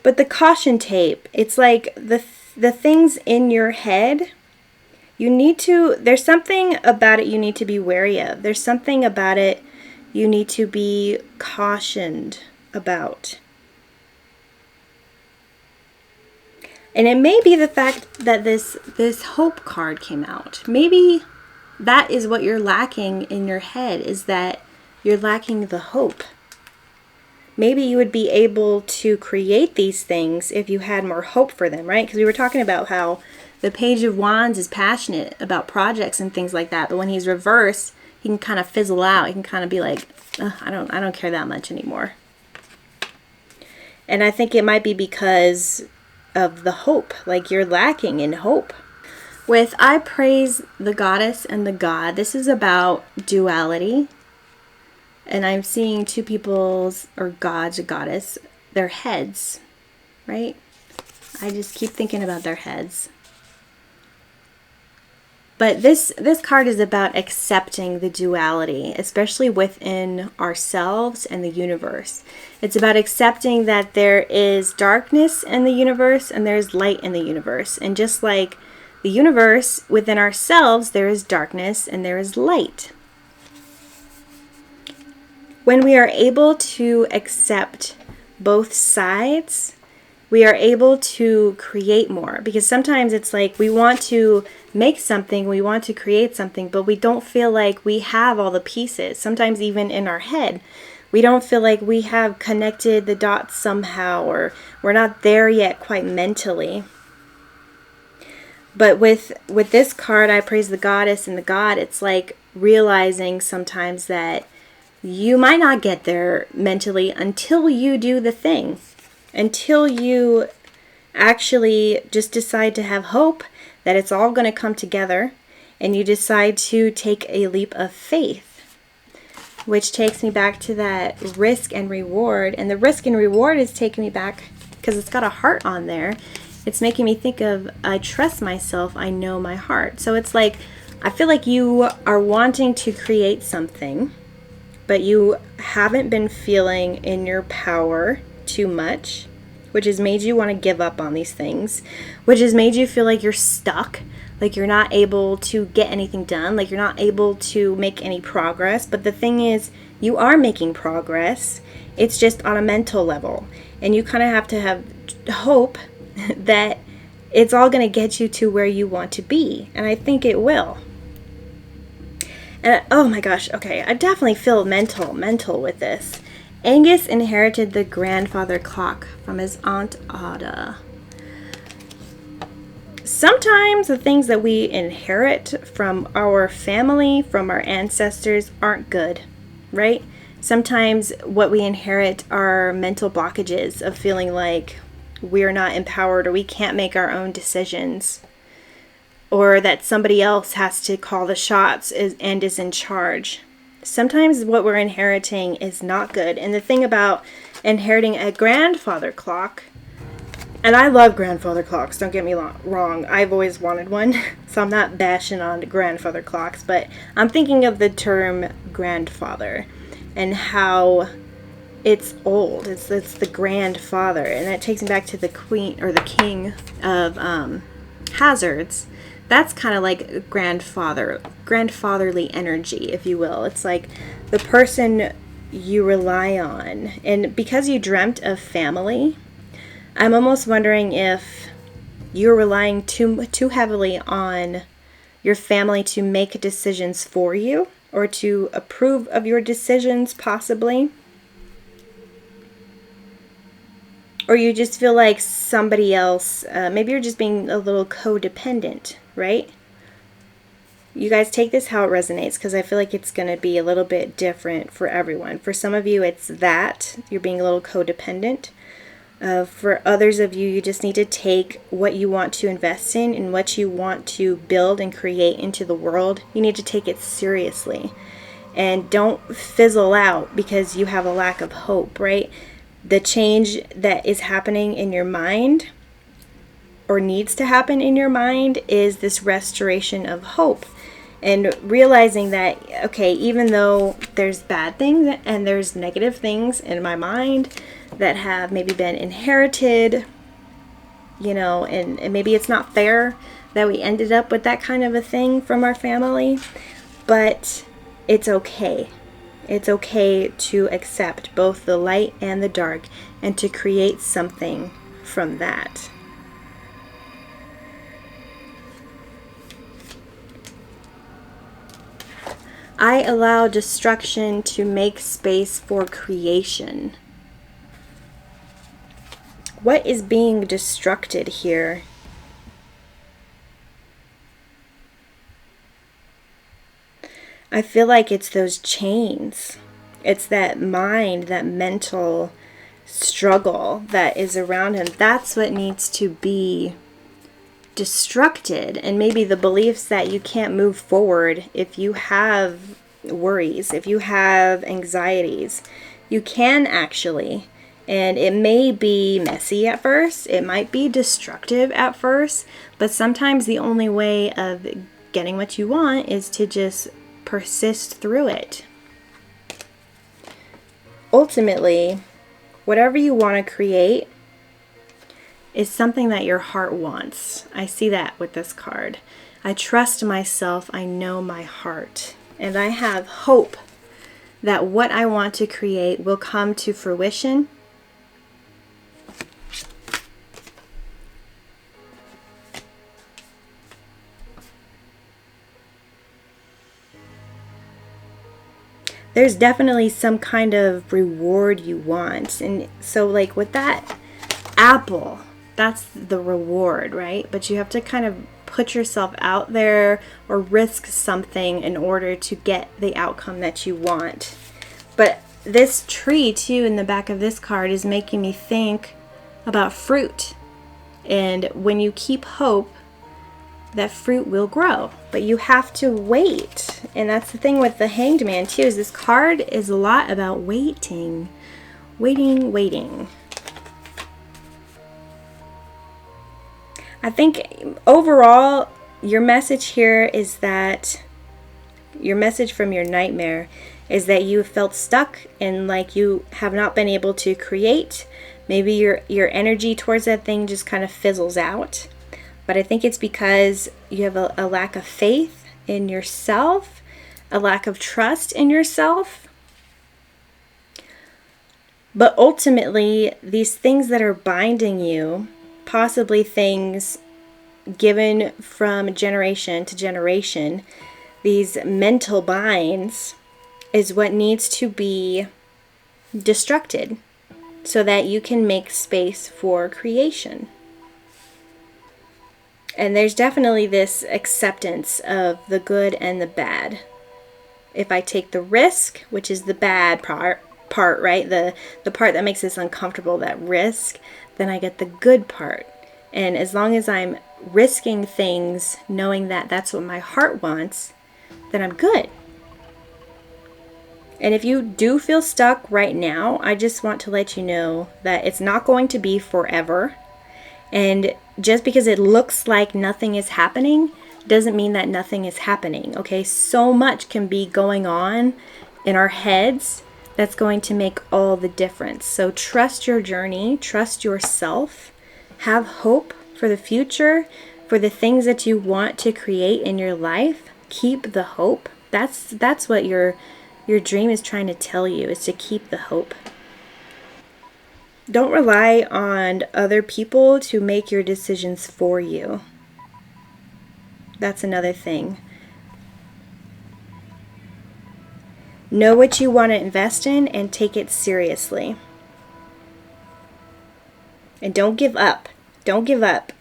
But the caution tape, it's like the things in your head, there's something about it you need to be wary of. There's something about it you need to be cautioned about. And it may be the fact that this hope card came out. Maybe that is what you're lacking in your head, is that you're lacking the hope. Maybe you would be able to create these things if you had more hope for them, right? Because we were talking about how the Page of Wands is passionate about projects and things like that, but when he's reversed, he can kind of fizzle out. He can kind of be like, I don't care that much anymore. And I think it might be because of the hope, like you're lacking in hope. With I praise the goddess and the god, this is about duality. And I'm seeing two people's, or gods, or goddess, their heads, right? I just keep thinking about their heads. But this card is about accepting the duality, especially within ourselves and the universe. It's about accepting that there is darkness in the universe and there's light in the universe. And just like the universe, within ourselves, there is darkness and there is light. When we are able to accept both sides, we are able to create more. Because sometimes it's like we want to make something, we want to create something, but we don't feel like we have all the pieces. Sometimes even in our head, we don't feel like we have connected the dots somehow, or we're not there yet quite mentally. But with this card, I praise the goddess and the god, it's like realizing sometimes that you might not get there mentally until you do the thing. Until you actually just decide to have hope that it's all going to come together, and you decide to take a leap of faith. Which takes me back to that risk and reward. And the risk and reward is taking me back, because it's got a heart on there. It's making me think of, I trust myself, I know my heart. So it's like, I feel like you are wanting to create something, but you haven't been feeling in your power too much, which has made you want to give up on these things, which has made you feel like you're stuck, like you're not able to get anything done, like you're not able to make any progress. But the thing is, you are making progress. It's just on a mental level. And you kind of have to have hope that it's all going to get you to where you want to be. And I think it will. And oh my gosh, okay, I definitely feel mental with this. Angus inherited the grandfather clock from his Aunt Ada. Sometimes the things that we inherit from our family, from our ancestors, aren't good, right? Sometimes what we inherit are mental blockages of feeling like we're not empowered, or we can't make our own decisions, or that somebody else has to call the shots and is in charge. Sometimes what we're inheriting is not good. And the thing about inheriting a grandfather clock, and I love grandfather clocks, don't get me wrong, I've always wanted one, so I'm not bashing on grandfather clocks, but I'm thinking of the term grandfather and how it's old. It's the grandfather, and that takes me back to the queen or the king of hazards. That's kind of like grandfatherly energy, if you will. It's like the person you rely on. And because you dreamt of family, I'm almost wondering if you're relying too heavily on your family to make decisions for you, or to approve of your decisions, possibly. Or you just feel like somebody else, maybe you're just being a little codependent, right? You guys take this how it resonates, because I feel like it's going to be a little bit different for everyone. For some of you, it's that you're being a little codependent. For others of you, you just need to take what you want to invest in and what you want to build and create into the world. You need to take it seriously. And don't fizzle out because you have a lack of hope, right? The change that is happening in your mind, or needs to happen in your mind, is this restoration of hope. And realizing that, okay, even though there's bad things and there's negative things in my mind, that have maybe been inherited, you know, and maybe it's not fair that we ended up with that kind of a thing from our family, but it's okay. It's okay to accept both the light and the dark and to create something from that. I allow destruction to make space for creation. What is being destructed here? I feel like it's those chains. It's that mind, that mental struggle that is around him. That's what needs to be destructed. And maybe the beliefs that you can't move forward if you have worries, if you have anxieties. You can actually. And it may be messy at first. It might be destructive at first. But sometimes the only way of getting what you want is to just persist through it. Ultimately, whatever you want to create is something that your heart wants. I see that with this card. I trust myself. I know my heart. And I have hope that what I want to create will come to fruition. There's definitely some kind of reward you want. And so like with that apple, that's the reward, right? But you have to kind of put yourself out there or risk something in order to get the outcome that you want. But this tree too in the back of this card is making me think about fruit. And when you keep hope, that fruit will grow, but you have to wait. And that's the thing with the Hanged Man too, is this card is a lot about waiting. Waiting. I think overall your message here is that your message from your nightmare is that you felt stuck and like you have not been able to create. Maybe your energy towards that thing just kind of fizzles out. But I think it's because you have a lack of faith in yourself, a lack of trust in yourself. But ultimately, these things that are binding you, possibly things given from generation to generation, these mental binds, is what needs to be destructed so that you can make space for creation. And there's definitely this acceptance of the good and the bad. If I take the risk, which is the bad part, right? The part that makes us uncomfortable, that risk, then I get the good part. And as long as I'm risking things, knowing that that's what my heart wants, then I'm good. And if you do feel stuck right now, I just want to let you know that it's not going to be forever. And just because it looks like nothing is happening doesn't mean that nothing is happening, okay? So much can be going on in our heads that's going to make all the difference. So trust your journey, trust yourself, have hope for the future, for the things that you want to create in your life. Keep the hope. That's what your dream is trying to tell you, is to keep the hope. Don't rely on other people to make your decisions for you. That's another thing. Know what you want to invest in and take it seriously. And don't give up. Don't give up.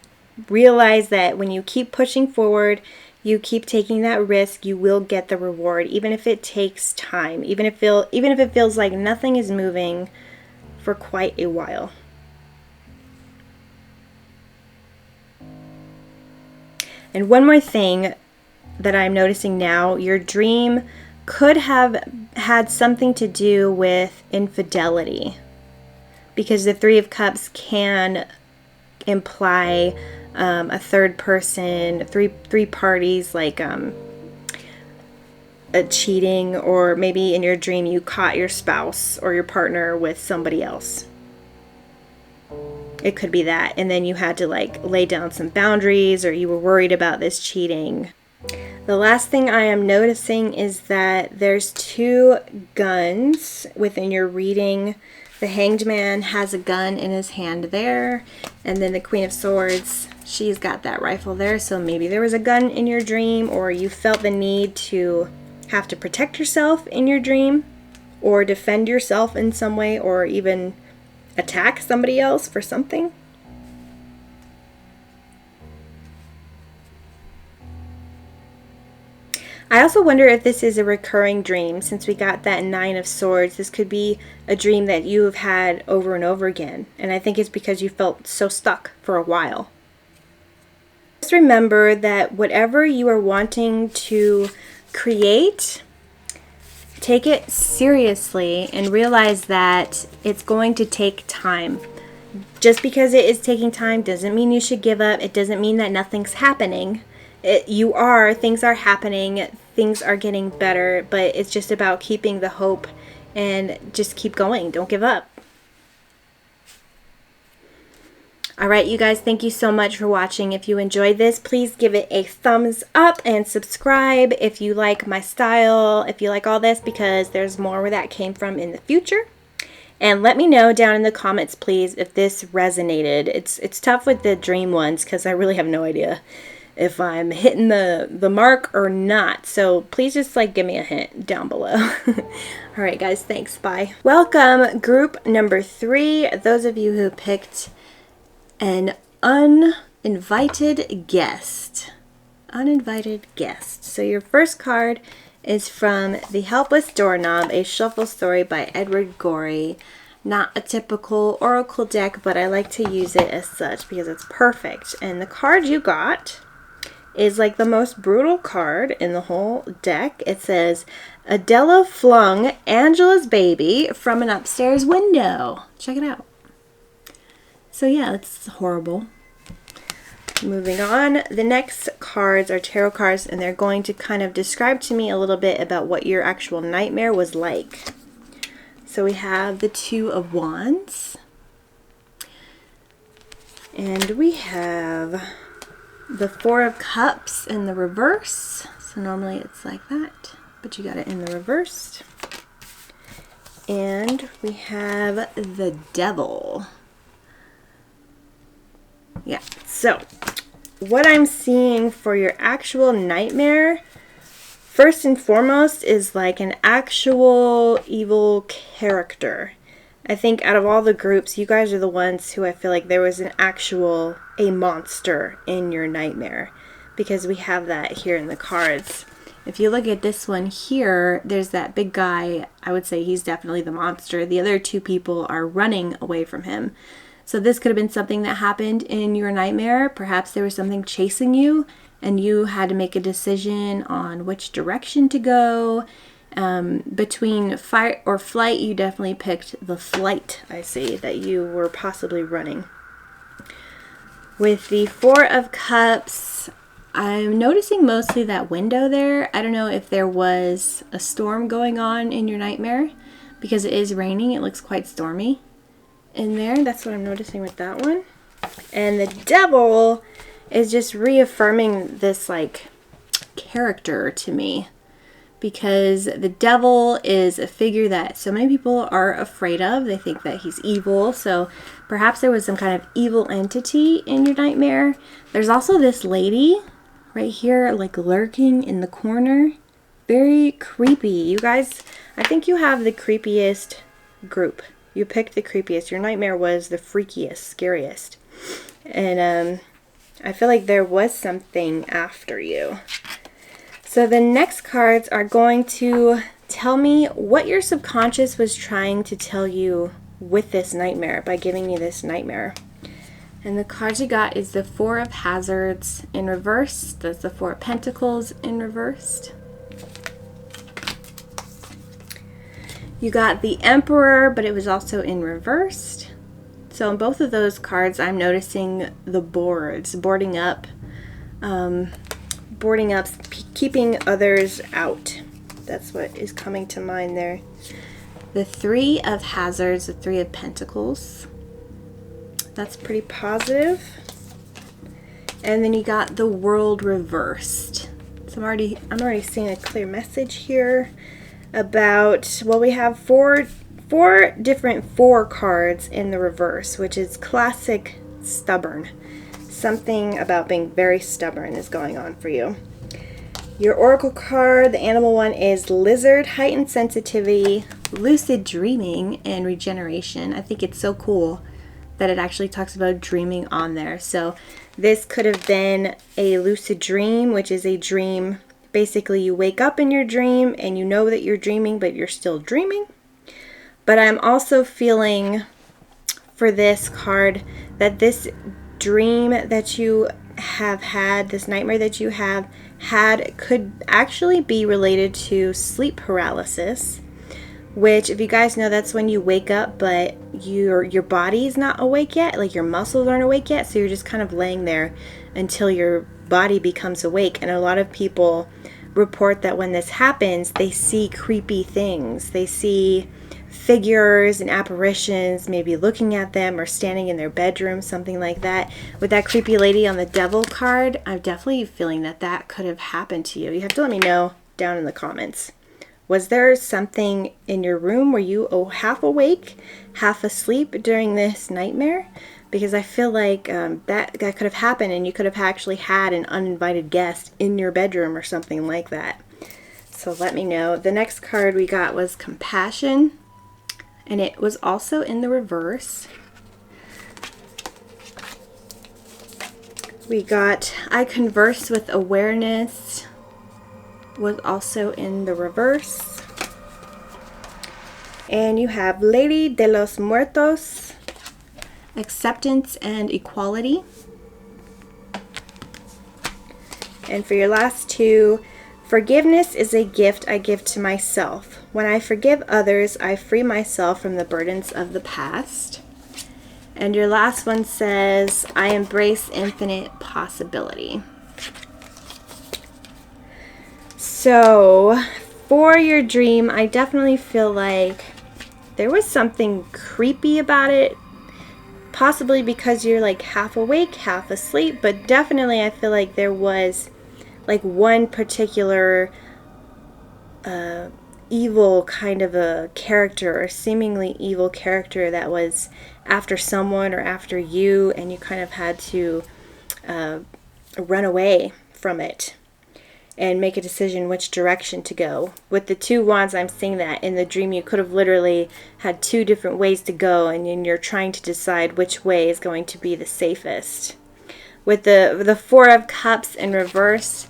Realize that when you keep pushing forward, you keep taking that risk, you will get the reward, even if it takes time, even if it feels like nothing is moving for quite a while. And one more thing that I'm noticing now, your dream could have had something to do with infidelity, because the Three of Cups can imply a third person, three parties, like a cheating, or maybe in your dream you caught your spouse or your partner with somebody else. It could be that. And then you had to like lay down some boundaries, or you were worried about this cheating. The last thing I am noticing is that there's 2 guns within your reading. The Hanged Man has a gun in his hand there, and then the Queen of Swords, she's got that rifle there. So maybe there was a gun in your dream, or you felt the need to have to protect yourself in your dream, or defend yourself in some way, or even attack somebody else for something. I also wonder if this is a recurring dream. Since we got that 9 of Swords, this could be a dream that you have had over and over again. And I think it's because you felt so stuck for a while. Just remember that whatever you are wanting to create, take it seriously and realize that it's going to take time. Just because it is taking time doesn't mean you should give up. It doesn't mean that nothing's happening. Things are happening, things are getting better, but it's just about keeping the hope and just keep going. Don't give up. All right, you guys, thank you so much for watching. If you enjoyed this, please give it a thumbs up and subscribe if you like my style, if you like all this, because there's more where that came from in the future. And let me know down in the comments, please, if this resonated. It's tough with the dream ones because I really have no idea if I'm hitting the mark or not. So please just like give me a hint down below. All right, guys, thanks. Bye. Welcome, group number 3. Those of you who picked an uninvited guest. Uninvited guest. So your first card is from the Helpless Doorknob, a shuffle story by Edward Gorey. Not a typical oracle deck, but I like to use it as such because it's perfect. And the card you got is like the most brutal card in the whole deck. It says, Adela flung Angela's baby from an upstairs window. Check it out. So yeah, it's horrible. Moving on, the next cards are tarot cards, and they're going to kind of describe to me a little bit about what your actual nightmare was like. So we have the 2 of Wands, and we have the 4 of Cups in the reverse. So normally it's like that, but you got it in the reverse. And we have the Devil. Yeah, so what I'm seeing for your actual nightmare, first and foremost, is like an actual evil character. I think out of all the groups, you guys are the ones who I feel like there was a monster in your nightmare, because we have that here in the cards. If you look at this one here, there's that big guy. I would say he's definitely the monster. The other 2 people are running away from him. So this could have been something that happened in your nightmare. Perhaps there was something chasing you and you had to make a decision on which direction to go. Between fight or flight, you definitely picked the flight, I see, that you were possibly running. With the 4 of Cups, I'm noticing mostly that window there. I don't know if there was a storm going on in your nightmare, because it is raining. It looks quite stormy in there. That's what I'm noticing with that one. And the Devil is just reaffirming this like character to me, because the Devil is a figure that so many people are afraid of. They think that he's evil. So perhaps there was some kind of evil entity in your nightmare. There's also this lady right here, like lurking in the corner. Very creepy. You guys, I think you have the creepiest group. You picked the creepiest. Your nightmare was the freakiest, scariest. And I feel like there was something after you. So the next cards are going to tell me what your subconscious was trying to tell you with this nightmare by giving you this nightmare. And the cards you got is the 4 of Hazards in reverse. That's the 4 of Pentacles in reversed. You got the Emperor, but it was also in reversed. So in both of those cards, I'm noticing the boards, boarding up, keeping others out. That's what is coming to mind there. The 3 of Hazards, the 3 of Pentacles. That's pretty positive. And then you got the world reversed. So I'm already seeing a clear message here about, well, we have four different 4 cards in the reverse, which is classic stubborn. Something about being very stubborn is going on for you. Your oracle card, the animal one, is lizard, heightened sensitivity, lucid dreaming, and regeneration. I think it's so cool that it actually talks about dreaming on there. So this could have been a lucid dream, which is a dream. Basically, you wake up in your dream and you know that you're dreaming, but you're still dreaming. But I'm also feeling for this card that this dream that you have had, this nightmare that you have had, could actually be related to sleep paralysis, which, if you guys know, that's when you wake up but your body's not awake yet, like your muscles aren't awake yet, so you're just kind of laying there until your body becomes awake. And a lot of people report that when this happens, they see creepy things. They see figures and apparitions, maybe looking at them or standing in their bedroom, something like that. With that creepy lady on the devil card, I'm definitely feeling that that could have happened to you. You have to let me know down in the comments. Was there something in your room where you half awake, half asleep during this nightmare? Because I feel like that could have happened, and you could have actually had an uninvited guest in your bedroom or something like that. So let me know. The next card we got was compassion, and it was also in the reverse. We got I converse with awareness, was also in the reverse. And you have Lady de los Muertos, acceptance and equality. And for your last 2, forgiveness is a gift I give to myself. When I forgive others, I free myself from the burdens of the past. And your last one says, I embrace infinite possibility. So, for your dream, I definitely feel like there was something creepy about it. Possibly because you're like half awake, half asleep, but definitely I feel like there was like one particular evil kind of a character, or seemingly evil character, that was after someone or after you, and you kind of had to run away from it and make a decision which direction to go. With the 2 wands, I'm seeing that in the dream you could have literally had 2 different ways to go, and then you're trying to decide which way is going to be the safest. With the 4 of Cups in reverse,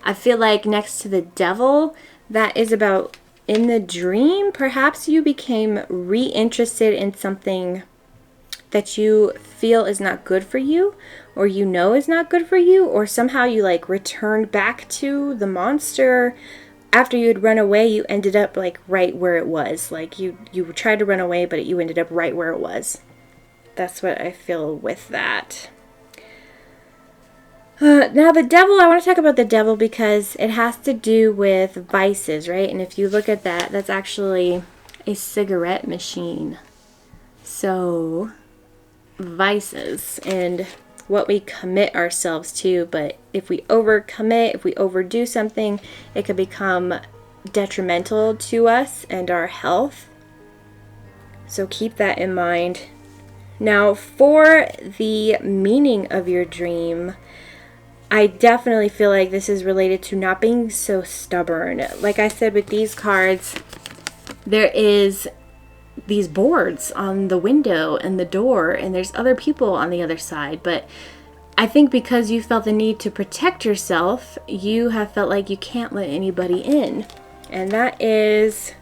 I feel like next to the devil, that is about, in the dream, perhaps you became reinterested in something that you feel is not good for you, or you know is not good for you, or somehow you like returned back to the monster. After you had run away, you ended up like right where it was. Like you tried to run away, but you ended up right where it was. That's what I feel with that. Now the devil, I want to talk about the devil because it has to do with vices, right? And if you look at that, that's actually a cigarette machine. So, vices and what we commit ourselves to, but if we overcommit, if we overdo something, it could become detrimental to us and our health. So keep that in mind. Now for the meaning of your dream, I definitely feel like this is related to not being so stubborn. Like I said with these cards, there is these boards on the window and the door, and there's other people on the other side. But I think because you felt the need to protect yourself, you have felt like you can't let anybody in. And that is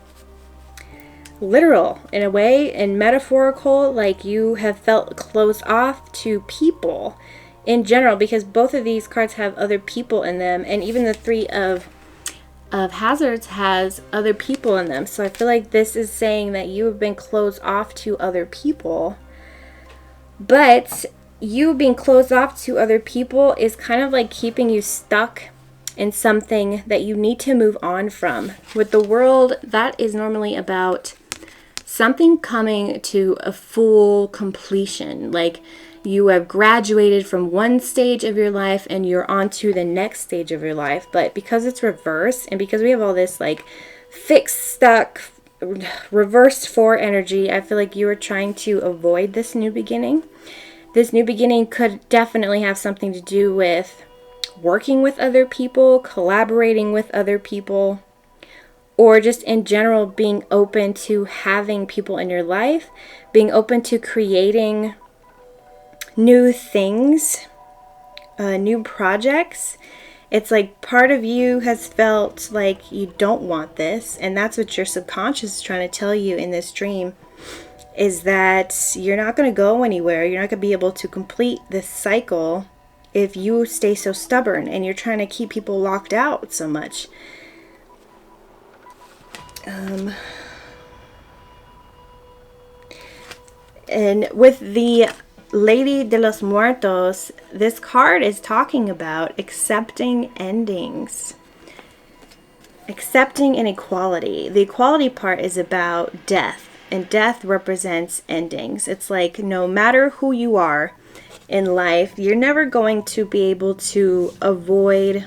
literal in a way, and metaphorical, like you have felt closed off to people in general, because both of these cards have other people in them, and even the 3 of hazards has other people in them. So I feel like this is saying that you have been closed off to other people, but you being closed off to other people is kind of like keeping you stuck in something that you need to move on from. With the world, that is normally about something coming to a full completion. Like you have graduated from one stage of your life and you're on to the next stage of your life. But because it's reverse and because we have all this like fixed, stuck, reversed 4 energy, I feel like you are trying to avoid this new beginning. This new beginning could definitely have something to do with working with other people, collaborating with other people, or just in general being open to having people in your life, being open to creating new things, new projects. It's like part of you has felt like you don't want this, and that's what your subconscious is trying to tell you in this dream, is that you're not going to go anywhere. You're not going to be able to complete this cycle if you stay so stubborn and you're trying to keep people locked out so much. And with the Lady de los Muertos, this card is talking about accepting endings. Accepting inequality. The equality part is about death, and death represents endings. It's like no matter who you are in life, you're never going to be able to avoid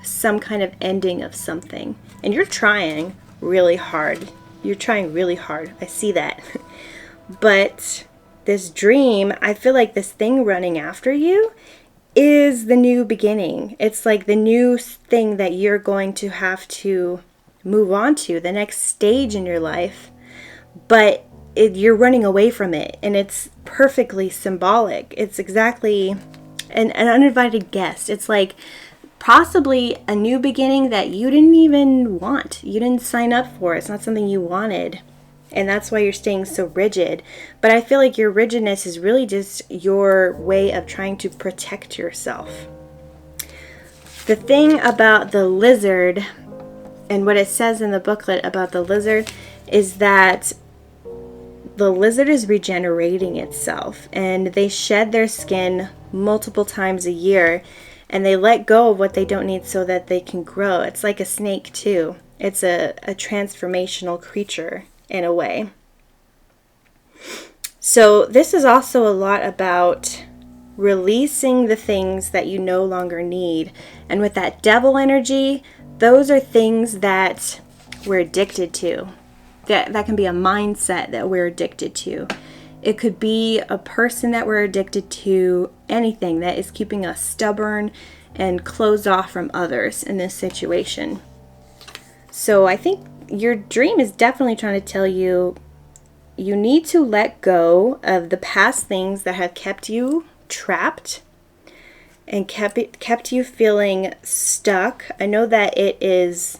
some kind of ending of something. And you're trying really hard. You're trying really hard. I see that. But this dream, I feel like this thing running after you is the new beginning. It's like the new thing that you're going to have to move on to, the next stage in your life. But you're running away from it, and it's perfectly symbolic. It's exactly an uninvited guest. It's like possibly a new beginning that you didn't even want. You didn't sign up for. It's not something you wanted. And that's why you're staying so rigid. But I feel like your rigidness is really just your way of trying to protect yourself. The thing about the lizard, and what it says in the booklet about the lizard, is that the lizard is regenerating itself, and they shed their skin multiple times a year, and they let go of what they don't need so that they can grow. It's like a snake too. It's a transformational creature in a way. So this is also a lot about releasing the things that you no longer need. And with that devil energy, those are things that we're addicted to. That can be a mindset that we're addicted to. It could be a person that we're addicted to, anything that is keeping us stubborn and closed off from others in this situation. So I think your dream is definitely trying to tell you you need to let go of the past things that have kept you trapped and kept you feeling stuck. I know that it is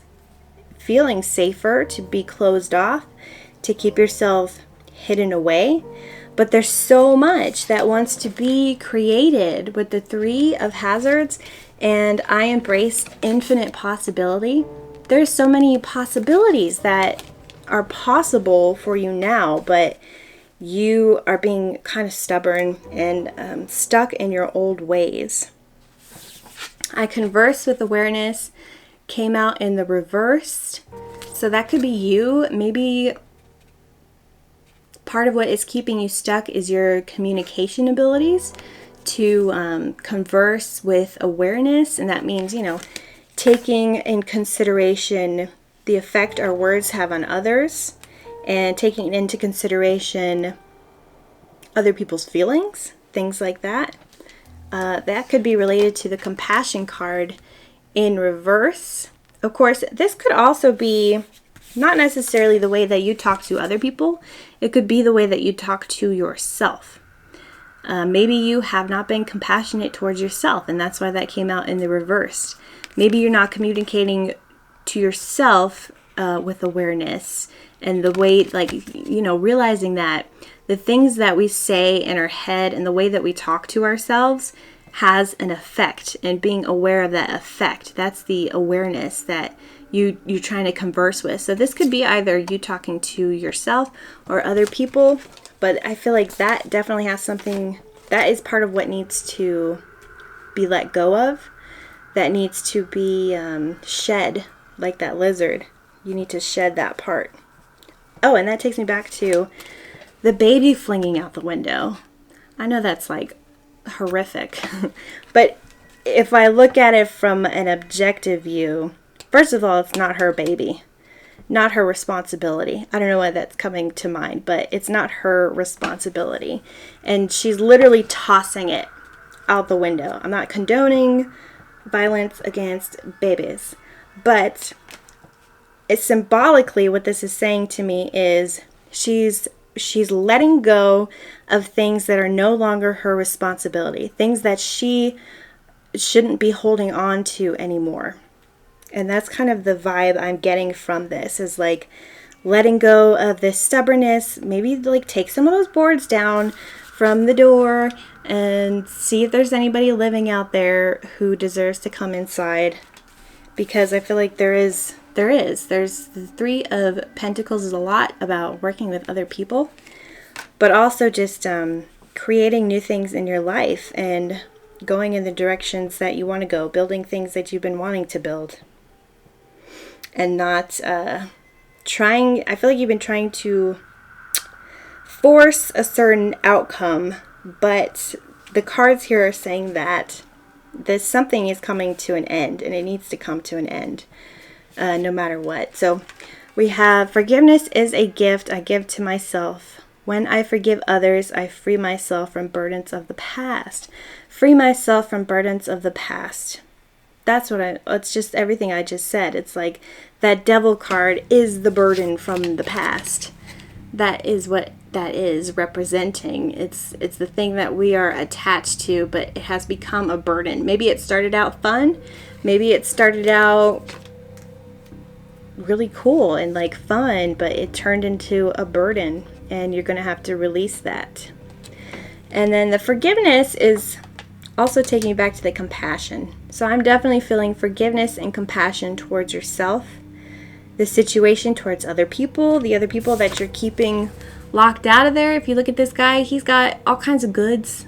feeling safer to be closed off, to keep yourself hidden away, but there's so much that wants to be created with the 3 of hazards, and I embrace infinite possibility. There's so many possibilities that are possible for you now, but you are being kind of stubborn and stuck in your old ways. I converse with awareness came out in the reversed. So that could be you. Maybe part of what is keeping you stuck is your communication abilities to converse with awareness. And that means, taking in consideration the effect our words have on others and taking into consideration other people's feelings, things like that. That could be related to the compassion card in reverse. Of course, this could also be not necessarily the way that you talk to other people. It could be the way that you talk to yourself. Maybe you have not been compassionate towards yourself, and that's why that came out in the reverse. Maybe you're not communicating to yourself with awareness, and the way, realizing that the things that we say in our head and the way that we talk to ourselves has an effect, and being aware of that effect. That's the awareness that you're trying to converse with. So this could be either you talking to yourself or other people, but I feel like that definitely has something, that is part of what needs to be let go of, that needs to be shed, like that lizard. You need to shed that part. Oh, and that takes me back to the baby flinging out the window. I know that's like horrific, but if I look at it from an objective view, first of all, it's not her baby, not her responsibility. I don't know why that's coming to mind, but it's not her responsibility. And she's literally tossing it out the window. I'm not condoning violence against babies, but it's symbolically what this is saying to me is she's letting go of things that are no longer her responsibility, things that she shouldn't be holding on to anymore. And that's kind of the vibe I'm getting from this, is like letting go of this stubbornness, maybe like take some of those boards down from the door and see if there's anybody living out there who deserves to come inside, because I feel like there's the Three of Pentacles is a lot about working with other people, but also just creating new things in your life and going in the directions that you want to go, building things that you've been wanting to build, and not trying. I feel like you've been trying to force a certain outcome, but the cards here are saying that this something is coming to an end, and it needs to come to an end. No matter what. So we have forgiveness is a gift I give to myself. When I forgive others, I free myself from burdens of the past. Free myself from burdens of the past. That's what it's just everything I just said. It's like that devil card is the burden from the past. That is what that is representing. It's the thing that we are attached to, but it has become a burden. Maybe it started out fun. Maybe it started out really cool and like fun, but it turned into a burden, and you're going to have to release that. And then the forgiveness is also taking you back to the compassion. So I'm definitely feeling forgiveness and compassion towards yourself, the situation, towards other people, the other people that you're keeping locked out of there. If you look at this guy, he's got all kinds of goods,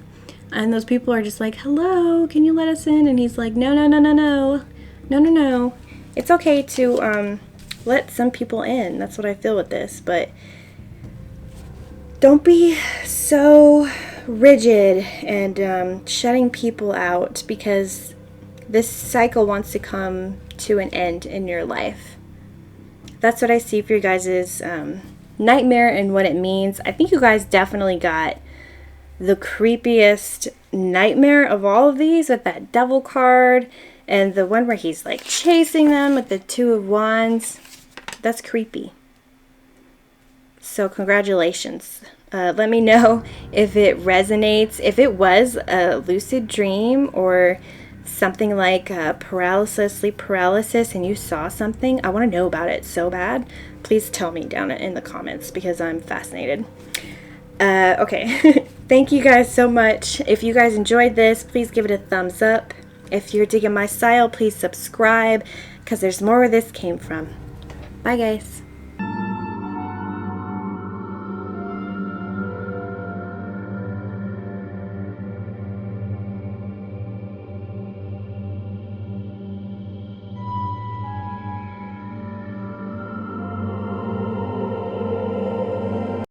and those people are just like, hello, can you let us in? And he's like, no. It's okay to let some people in. That's what I feel with this. But don't be so rigid and shutting people out, because this cycle wants to come to an end in your life. That's what I see for you guys' nightmare and what it means. I think you guys definitely got the creepiest nightmare of all of these with that devil card, and the one where he's like chasing them with the Two of Wands. That's creepy. So congratulations. Let me know if it resonates, if it was a lucid dream or something like sleep paralysis, and you saw something. I want to know about it so bad. Please tell me down in the comments, because I'm fascinated. Okay. Thank you guys so much. If you guys enjoyed this, please give it a thumbs up. If you're digging my style, please subscribe, because there's more where this came from. Bye, guys.